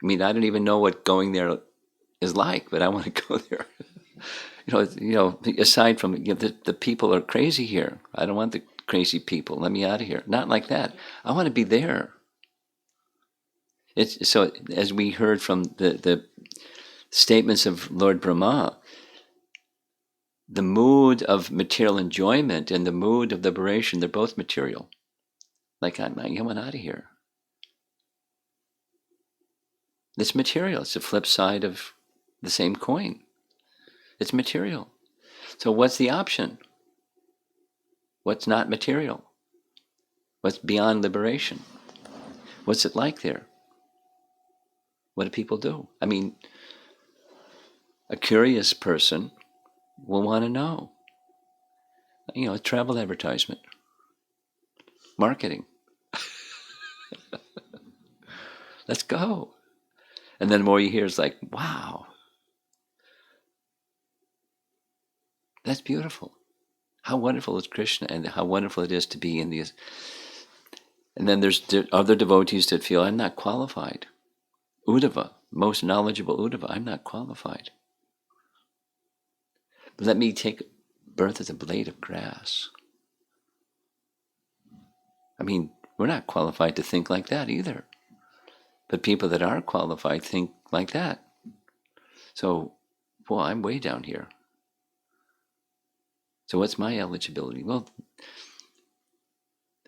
I mean, I don't even know what going there is like, but I want to go there. Aside from the people are crazy here. I don't want the crazy people. Let me out of here. Not like that. I want to be there. It's so, as we heard from the statements of Lord Brahma, the mood of material enjoyment and the mood of liberation, they're both material. Like, I want out of here. It's material. It's the flip side of the same coin. It's material. So what's the option? What's not material? What's beyond liberation? What's it like there? What do people do? I mean, a curious person will want to know. Travel advertisement, marketing. Let's go. And then the more you hear is like, wow, that's beautiful. How wonderful is Krishna, and how wonderful it is to be in these. And then there's other devotees that feel, I'm not qualified. Uddhava, most knowledgeable Uddhava, I'm not qualified. But let me take birth as a blade of grass. I mean, we're not qualified to think like that either. But people that are qualified think like that. So, boy, I'm way down here. So what's my eligibility? Well,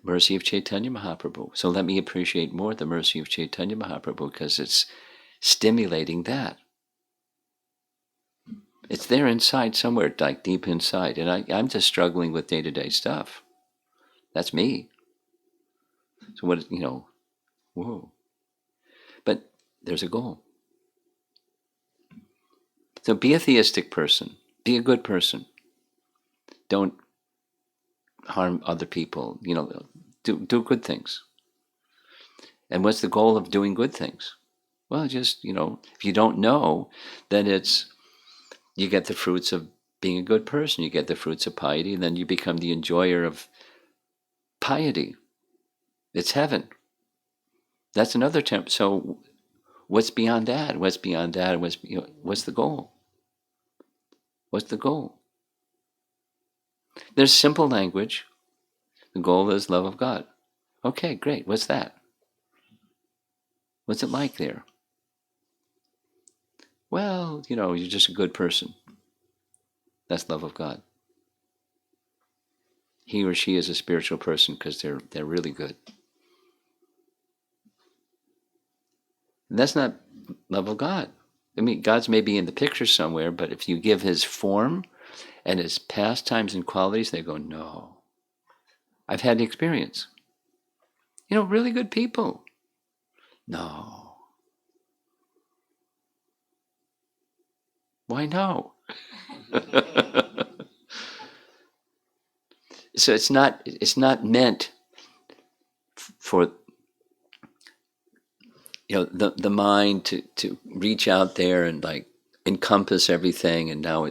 mercy of Chaitanya Mahaprabhu. So let me appreciate more the mercy of Chaitanya Mahaprabhu, because it's stimulating that. It's there inside somewhere, like deep inside. And I'm just struggling with day-to-day stuff. That's me. So what, whoa. But there's a goal. So be a theistic person. Be a good person. Don't harm other people. Do good things. And what's the goal of doing good things? Well, just, if you don't know, then you get the fruits of being a good person. You get the fruits of piety, and then you become the enjoyer of piety. It's heaven. That's another temp. So what's beyond that? What's beyond that? What's the goal? What's the goal? There's simple language. The goal is love of God. Okay, great. What's that? What's it like there? Well, you're just a good person. That's love of God. He or she is a spiritual person because they're really good. And that's not love of God. I mean, God's maybe in the picture somewhere, but if you give his form and his pastimes and qualities, they go, no. I've had the experience. Really good people. No. Why no? So it's not meant for the mind to reach out there and like encompass everything, and now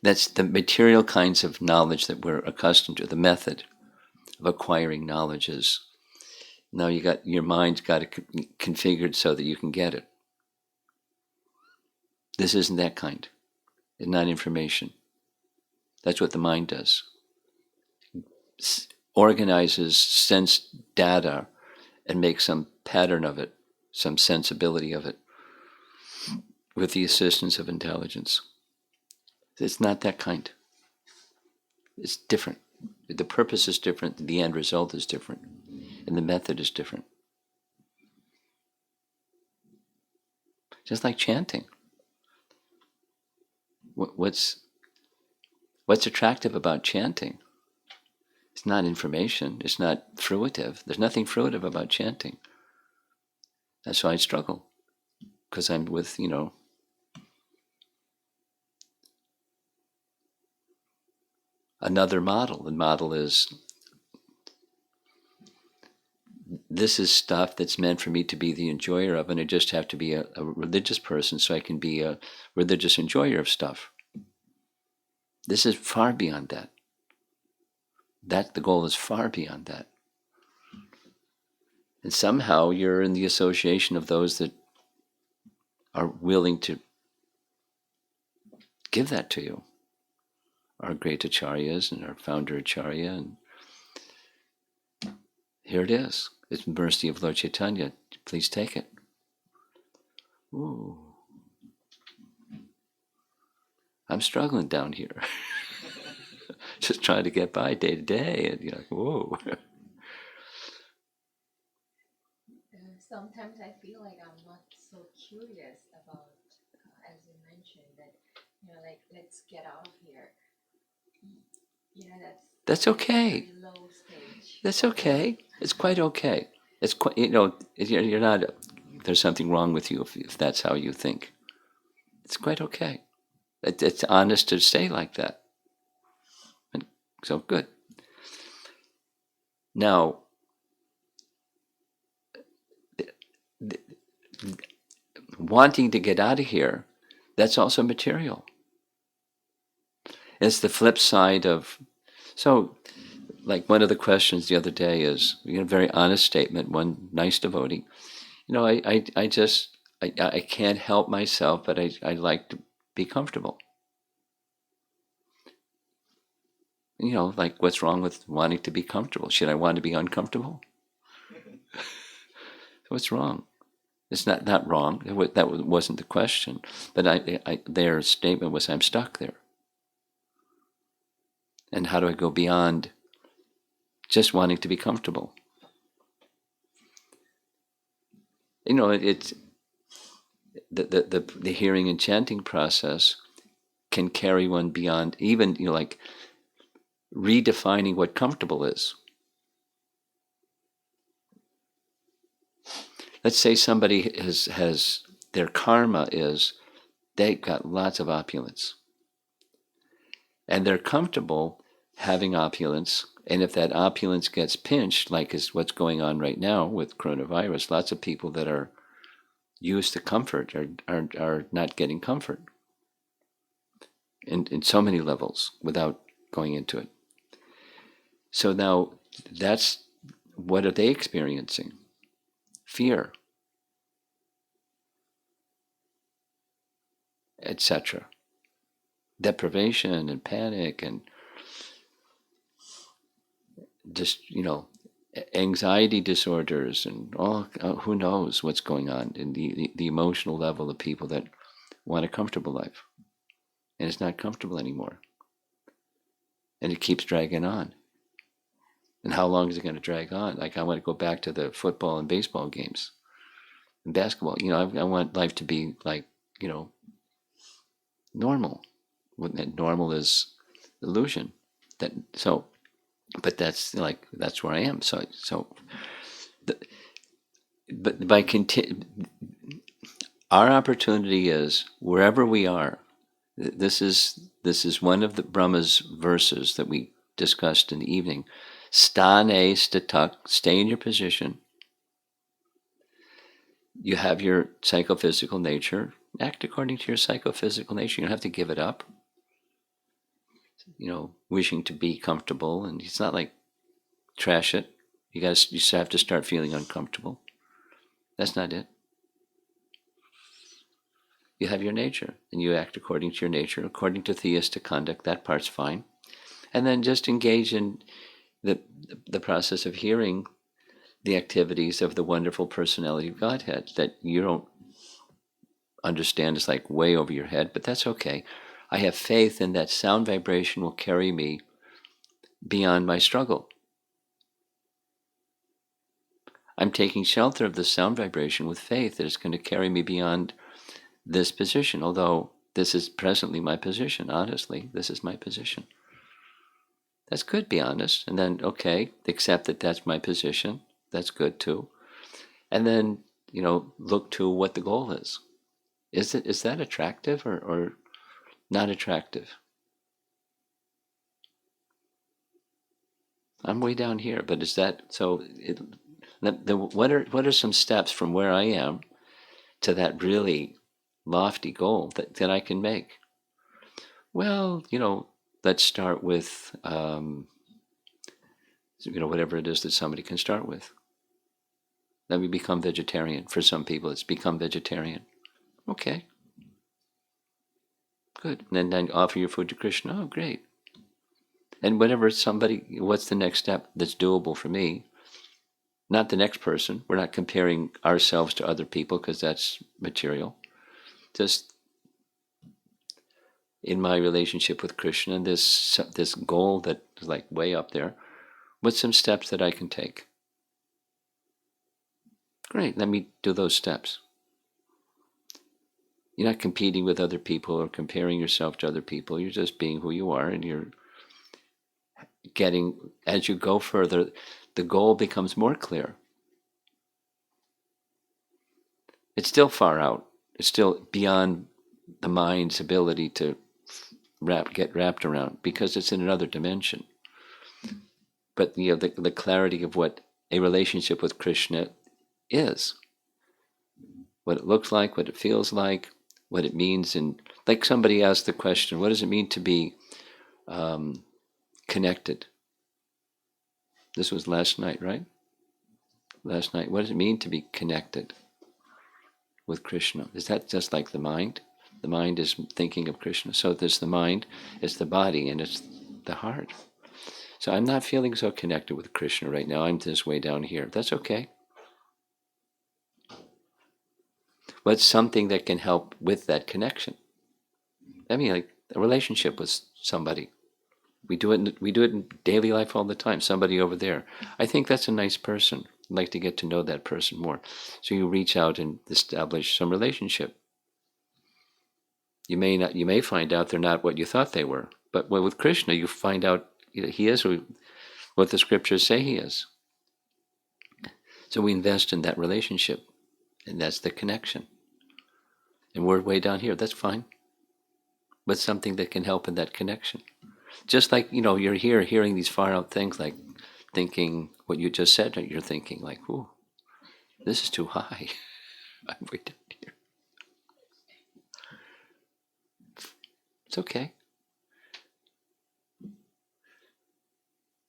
that's the material kinds of knowledge that we're accustomed to. The method of acquiring knowledge is now your mind's got it configured so that you can get it. This isn't that kind. It's not information. That's what the mind does. Organizes sense data and makes some pattern of it, some sensibility of it, with the assistance of intelligence. It's not that kind. It's different. The purpose is different, the end result is different, and the method is different. Just like chanting. What's attractive about chanting? It's not information. It's not fruitive. There's nothing fruitive about chanting. That's why I struggle, because I'm with, another model. The model is, this is stuff that's meant for me to be the enjoyer of, and I just have to be a religious person so I can be a religious enjoyer of stuff. This is far beyond that. The goal is far beyond that. And somehow you're in the association of those that are willing to give that to you. Our great acharyas and our founder acharya, and here it is. It's mercy of Lord Chaitanya. Please take it. Ooh. I'm struggling down here. Just trying to get by day to day, and you're like, whoa. Sometimes I feel like I'm not so curious about, as you mentioned, that, let's get out of here. That's okay. Low stage. That's okay. It's quite okay. It's quite, you're not, there's something wrong with you if that's how you think. It's quite okay. It's honest to say like that. And so good. Now, wanting to get out of here, that's also material. It's the flip side of, so like one of the questions the other day is, a very honest statement, one nice devotee, I can't help myself, but I like to be comfortable. Like what's wrong with wanting to be comfortable? Should I want to be uncomfortable? What's wrong? It's not wrong. That wasn't the question. But their statement was, I'm stuck there. And how do I go beyond just wanting to be comfortable? It's the hearing and chanting process can carry one beyond even, like redefining what comfortable is. Let's say somebody has their karma is they've got lots of opulence. And they're comfortable having opulence. And if that opulence gets pinched, like is what's going on right now with coronavirus, lots of people that are used to comfort are not getting comfort in so many levels without going into it. So now that's, what are they experiencing? Fear, etc. Deprivation and panic and just, anxiety disorders and all, who knows what's going on in the emotional level of people that want a comfortable life. And it's not comfortable anymore. And it keeps dragging on. And how long is it going to drag on? Like, I want to go back to the football and baseball games and basketball. I want life to be like, normal. Normal is illusion. But that's where I am. Our opportunity is wherever we are. This is one of the Brahma's verses that we discussed in the evening. Stane statak, stay in your position. You have your psychophysical nature. Act according to your psychophysical nature. You don't have to give it up. Wishing to be comfortable, and it's not like trash it. You just have to start feeling uncomfortable. That's not it. You have your nature, and you act according to your nature, according to theistic conduct. That part's fine. And then just engage in the process of hearing the activities of the wonderful personality of Godhead that you don't understand. Is like way over your head, but that's okay. I have faith in that sound vibration will carry me beyond my struggle. I'm taking shelter of the sound vibration with faith that it's going to carry me beyond this position, although this is presently my position. Honestly, this is my position. That's good, be honest. And then, okay, accept that that's my position. That's good too. And then, look to what the goal is. Is that attractive or not attractive? I'm way down here, but is that so? What are some steps from where I am to that really lofty goal that I can make? Well, let's start with whatever it is that somebody can start with. Then we become vegetarian. For some people, it's become vegetarian. Okay, good. And then offer your food to Krishna. Oh, great. And what's the next step that's doable for me? Not the next person. We're not comparing ourselves to other people because that's material. Just in my relationship with Krishna, this goal that is like way up there. What's some steps that I can take? Great, let me do those steps. You're not competing with other people or comparing yourself to other people. You're just being who you are, and you're getting, as you go further, the goal becomes more clear. It's still far out. It's still beyond the mind's ability to get wrapped around because it's in another dimension. But the clarity of what a relationship with Krishna is, what it looks like, what it feels like, what it means. And like somebody asked the question, what does it mean to be connected? This was last night, right? Last night. What does it mean to be connected with Krishna? Is that just like the mind? The mind is thinking of Krishna. So there's the mind, it's the body, and it's the heart. So I'm not feeling so connected with Krishna right now. I'm this way down here. That's okay. What's something that can help with that connection? I mean, like a relationship with somebody. We do it in daily life all the time. Somebody over there. I think that's a nice person. I'd like to get to know that person more. So you reach out and establish some relationship. You may find out they're not what you thought they were. But with Krishna, you find out he is what the scriptures say he is. So we invest in that relationship, and that's the connection. And we're way down here. That's fine. But something that can help in that connection. Just like, you're here hearing these far out things, like thinking what you just said, you're thinking like, ooh, this is too high. I'm way down here. It's okay.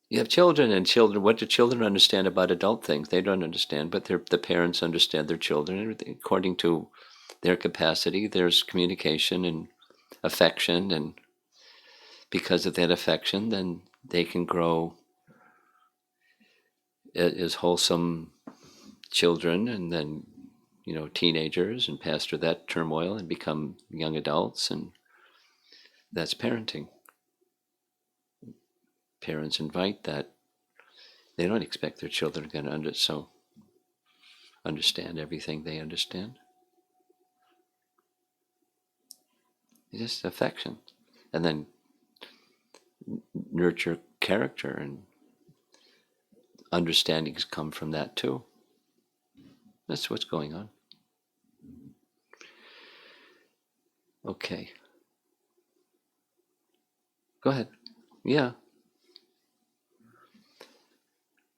You have children, and what do children understand about adult things? They don't understand, but the parents understand their children. According to their capacity, there's communication and affection, and because of that affection, then they can grow as wholesome children, and then, teenagers, and pass through that turmoil and become young adults, and that's parenting. Parents invite that. They don't expect their children are going to understand everything they understand. It's just affection. And then nurture character, and understandings come from that too. That's what's going on. Okay. Go ahead. Yeah.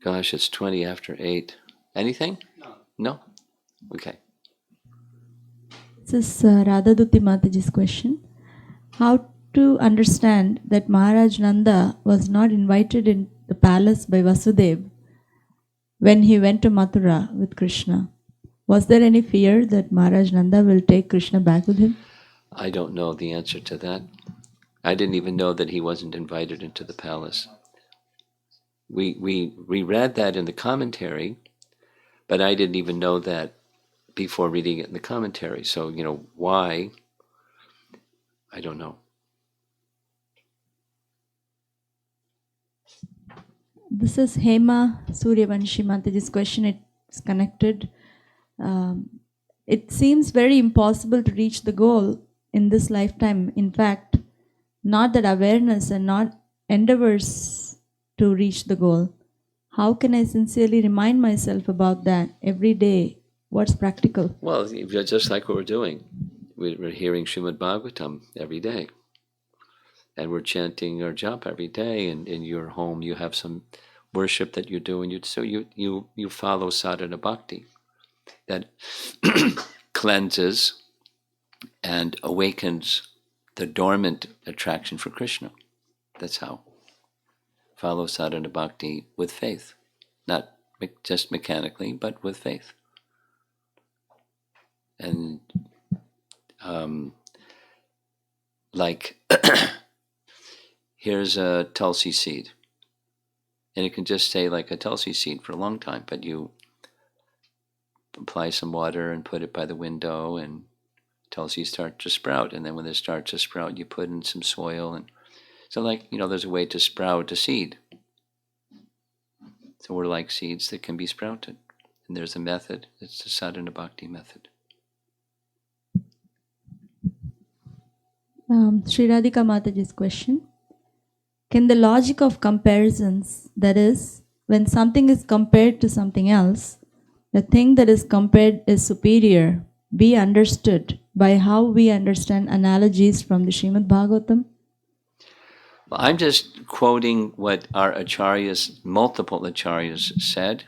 Gosh, it's 20 after 8. Anything? No? Okay. This is Radhaduti Mataji's question. How to understand that Maharaj Nanda was not invited in the palace by Vasudeva when he went to Mathura with Krishna? Was there any fear that Maharaj Nanda will take Krishna back with him? I don't know the answer to that. I didn't even know that he wasn't invited into the palace. We read that in the commentary, but I didn't even know that before reading it in the commentary. So, why? I don't know. This is Hema Suryavanshi Mataji's question. It's connected. It seems very impossible to reach the goal in this lifetime. In fact, not that awareness and not endeavors to reach the goal. How can I sincerely remind myself about that every day? What's practical? Well, just like what we're doing. We're hearing Srimad Bhagavatam every day. And we're chanting our japa every day. And in your home, you have some worship that you're doing. So you follow sadhana bhakti. That cleanses and awakens the dormant attraction for Krishna. That's how. Follow sadhana bhakti with faith. Not just mechanically, but with faith. And like, here's a tulsi seed. And it can just stay like a tulsi seed for a long time, but you apply some water and put it by the window, and tulsi start to sprout. And then when they start to sprout, you put in some soil. And so there's a way to sprout a seed. So we're like seeds that can be sprouted. And there's a method. It's the sadhana bhakti method. Sri Radhika Mataji's question. Can the logic of comparisons, that is, when something is compared to something else, the thing that is compared is superior, be understood by how we understand analogies from the Srimad Bhagavatam? Well, I'm just quoting what our acharyas, multiple acharyas, said,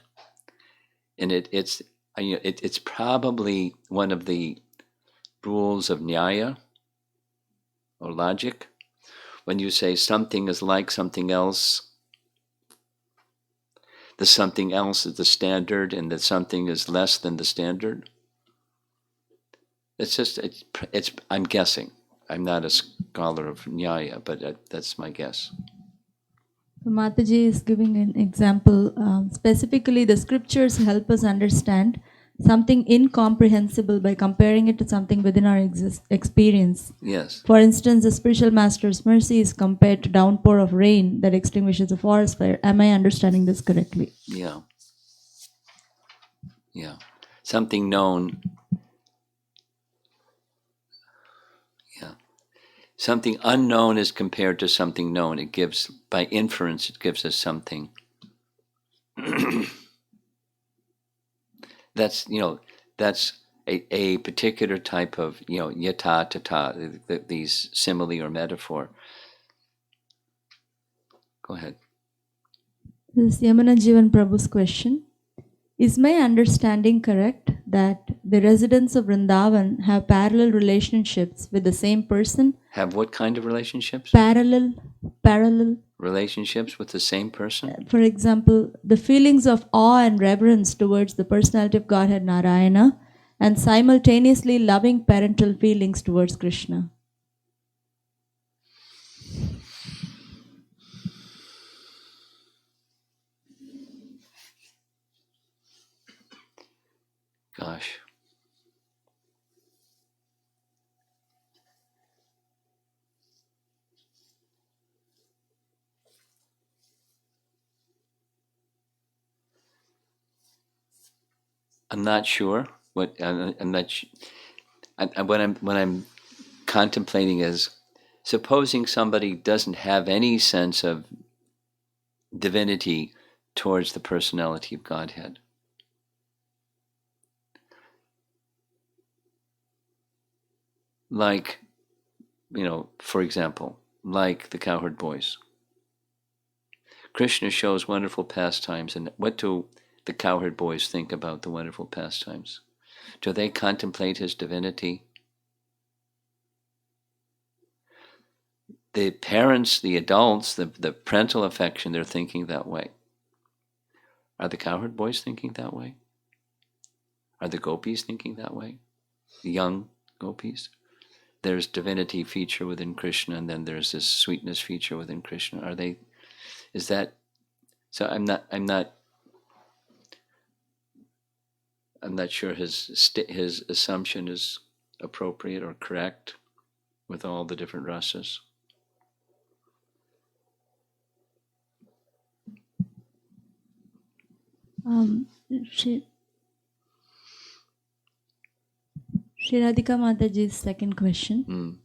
and it's probably one of the rules of nyaya or logic. When you say something is like something else, the something else is the standard, and that something is less than the standard. It's I'm guessing. I'm not a scholar of Nyaya, but that's my guess. So Mataji is giving an example. Specifically, the scriptures help us understand something incomprehensible by comparing it to something within our experience. Yes. For instance, the spiritual master's mercy is compared to downpour of rain that extinguishes a forest fire. Am I understanding this correctly? Yeah. Yeah. Something known. Yeah. Something unknown is compared to something known. It gives, by inference, it gives us something. That's, that's a particular type of, yata tata, these simile or metaphor. Go ahead. This is Yamuna Jivan Prabhu's question. Is my understanding correct that the residents of Vrindavan have parallel relationships with the same person? Have what kind of relationships? Parallel. Relationships with the same person? For example, the feelings of awe and reverence towards the personality of Godhead Narayana and simultaneously loving parental feelings towards Krishna. Gosh. I'm not sure what I'm not. What I'm contemplating is, supposing somebody doesn't have any sense of divinity towards the personality of Godhead. Like, for example, like the Cowherd Boys. Krishna shows wonderful pastimes, and what do the Cowherd Boys think about the wonderful pastimes? Do they contemplate his divinity? The parents, the adults, the parental affection, they're thinking that way. Are the Cowherd Boys thinking that way? Are the gopis thinking that way? The young gopis? There's divinity feature within Krishna, and then there's this sweetness feature within Krishna. Are they? Is that? So I'm not sure his assumption is appropriate or correct with all the different rasas. Shri Radhika Mataji's second question.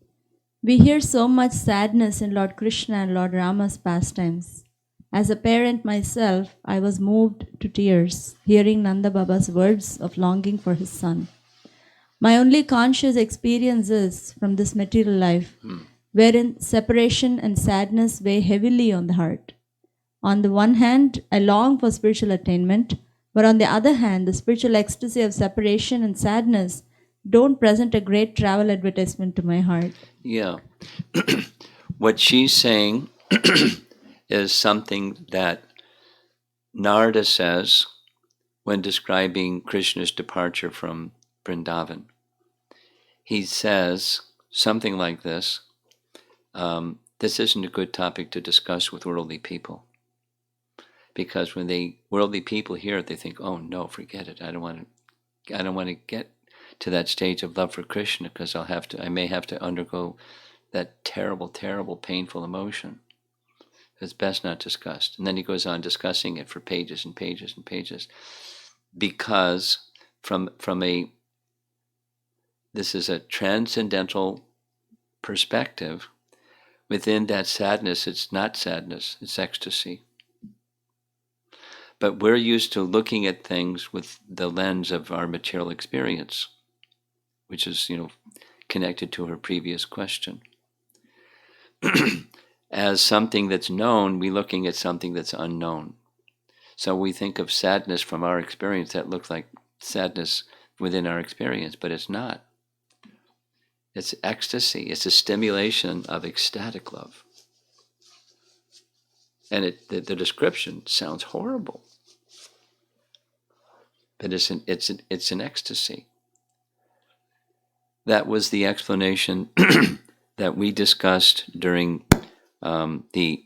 We hear so much sadness in Lord Krishna and Lord Rama's pastimes. As a parent myself, I was moved to tears hearing Nanda Baba's words of longing for his son. My only conscious experience is from this material life, wherein separation and sadness weigh heavily on the heart. On the one hand, I long for spiritual attainment, but on the other hand, the spiritual ecstasy of separation and sadness don't present a great travel advertisement to my heart. Yeah. What she's saying is something that Narada says when describing Krishna's departure from Vrindavan. He says something like this: this isn't a good topic to discuss with worldly people, because when worldly people hear it, they think, "Oh no, forget it. I don't want to get to that stage of love for Krishna, because I may have to undergo that terrible, terrible, painful emotion. It's best not discussed." And then he goes on discussing it for pages and pages and pages, because this is a transcendental perspective. Within that sadness, it's not sadness, it's ecstasy. But we're used to looking at things with the lens of our material experience, which is, connected to her previous question. As something that's known, we're looking at something that's unknown. So we think of sadness from our experience that looks like sadness within our experience, but it's not. It's ecstasy. It's a stimulation of ecstatic love. And the description sounds horrible, but it's an ecstasy. That was the explanation that we discussed during the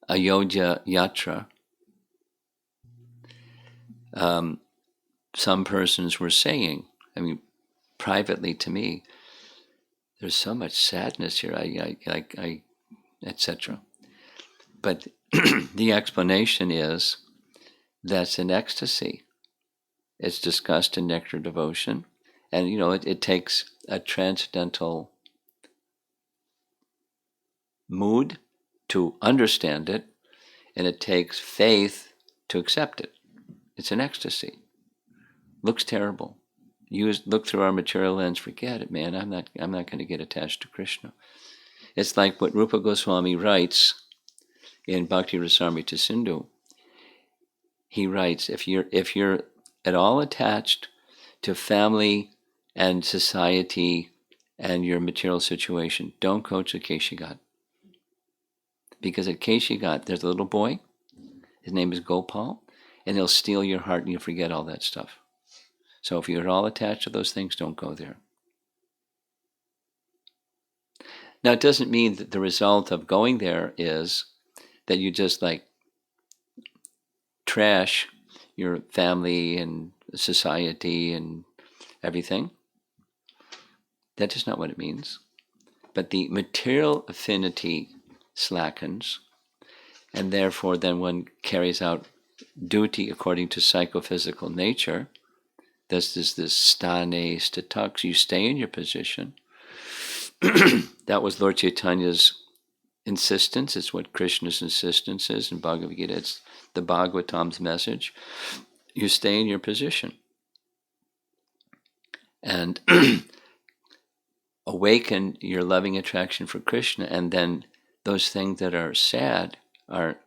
Ayodhya Yatra. some persons were saying, I mean, privately to me, there's so much sadness here, I etc. But the explanation is that's an ecstasy. It's discussed in Nectar Devotion. And, it takes a transcendental mood to understand it, and it takes faith to accept it. It's an ecstasy. Looks terrible. Look through our material lens. Forget it, man. I'm not going to get attached to Krishna. It's like what Rupa Goswami writes in Bhakti Rasamrita Sindhu. He writes, if you're at all attached to family and society and your material situation, don't go to Keshigat. Because at Keshigat, there's a little boy, his name is Gopal, and he'll steal your heart and you'll forget all that stuff. So if you're at all attached to those things, don't go there. Now, it doesn't mean that the result of going there is that you just trash your family and society and everything. That is not what it means. But the material affinity slackens, and therefore then one carries out duty according to psychophysical nature. This is this stane statux. You stay in your position. That was Lord Chaitanya's insistence. It's what Krishna's insistence is in Bhagavad Gita. It's the Bhagavatam's message. You stay in your position. And awaken your loving attraction for Krishna, and then those things that are sad are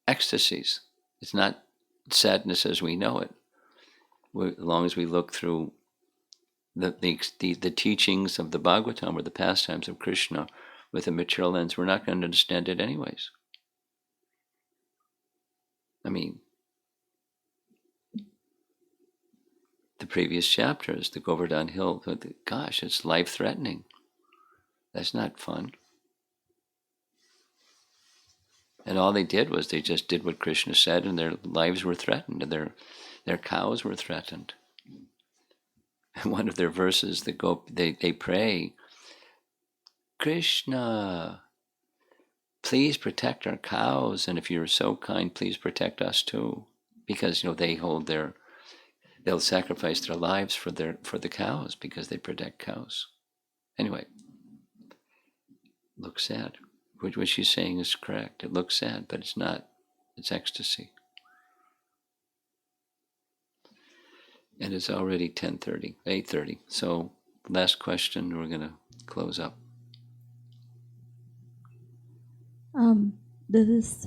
ecstasies. It's not sadness as we know it. As long as we look through the teachings of the Bhagavatam or the pastimes of Krishna with a material lens, we're not going to understand it anyways. I mean, the previous chapters, the Govardhan Hill, gosh, it's life-threatening. That's not fun. And all they did was they just did what Krishna said, and their lives were threatened, and their cows were threatened. And one of their verses, they pray, Krishna, please protect our cows, and if you're so kind, please protect us too. Because they'll sacrifice their lives for the cows because they protect cows. Anyway, looks sad. What she's saying is correct. It looks sad, but it's not. It's ecstasy. And it's already 8:30. So last question, we're going to close up. This is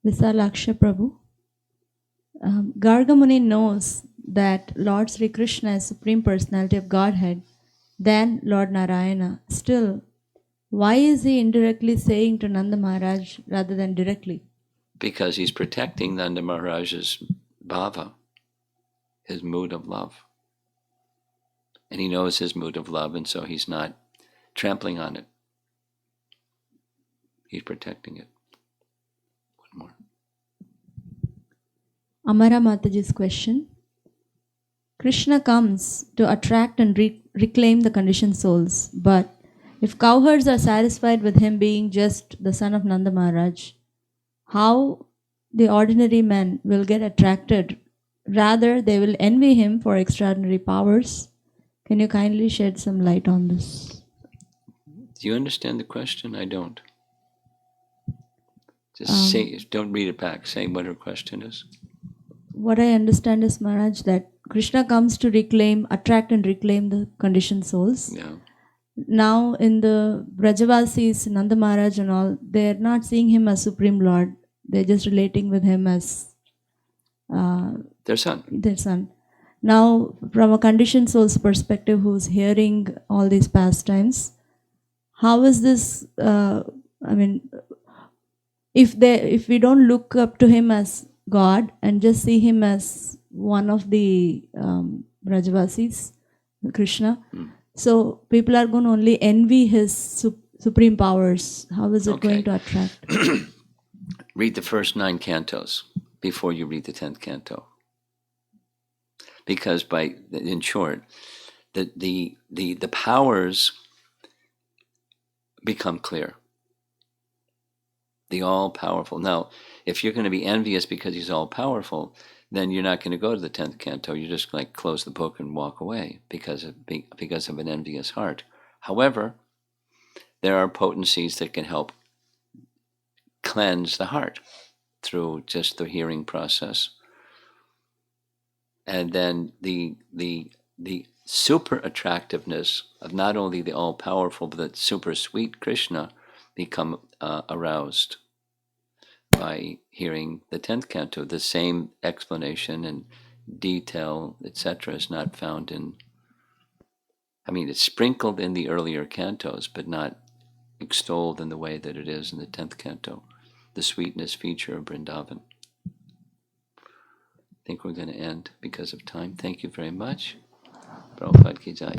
Visalaksha Prabhu. Garga Muni knows that Lord Sri Krishna is Supreme Personality of Godhead, then Lord Narayana. Still, why is he indirectly saying to Nanda Maharaj rather than directly? Because he's protecting Nanda Maharaj's bhava, his mood of love. And he knows his mood of love, and so he's not trampling on it. He's protecting it. One more. Amara Mataji's question. Krishna comes to attract and reclaim the conditioned souls, but if cowherds are satisfied with him being just the son of Nanda Maharaj, how the ordinary men will get attracted? Rather, they will envy him for extraordinary powers. Can you kindly shed some light on this? Do you understand the question? I don't. Just say, don't read it back. Say what her question is. What I understand is, Maharaj, that Krishna comes to attract and reclaim the conditioned souls. Yeah. Now in the Brajavasis, Nanda Maharaj and all, they're not seeing him as Supreme Lord. They're just relating with him as their son. Now, from a conditioned soul's perspective, who's hearing all these pastimes, how is this? If we don't look up to him as God and just see him as one of the Brajavasis, Krishna, so people are going to only envy his supreme powers. How is it going to attract? Read the first 9 cantos before you read the 10th canto. because in short, the powers become clear. The all-powerful. Now, if you're going to be envious because he's all-powerful, then you're not going to go to the 10th canto. You're just going to close the book and walk away because of an envious heart. However, there are potencies that can help cleanse the heart through just the hearing process. And then the super attractiveness of not only the all-powerful, but the super sweet Krishna become aroused by hearing the 10th canto. The same explanation and detail, etc., is not found in, it's sprinkled in the earlier cantos, but not extolled in the way that it is in the 10th canto, the sweetness feature of Vrindavan. I think we're going to end because of time. Thank you very much. Prabhupada ki jai.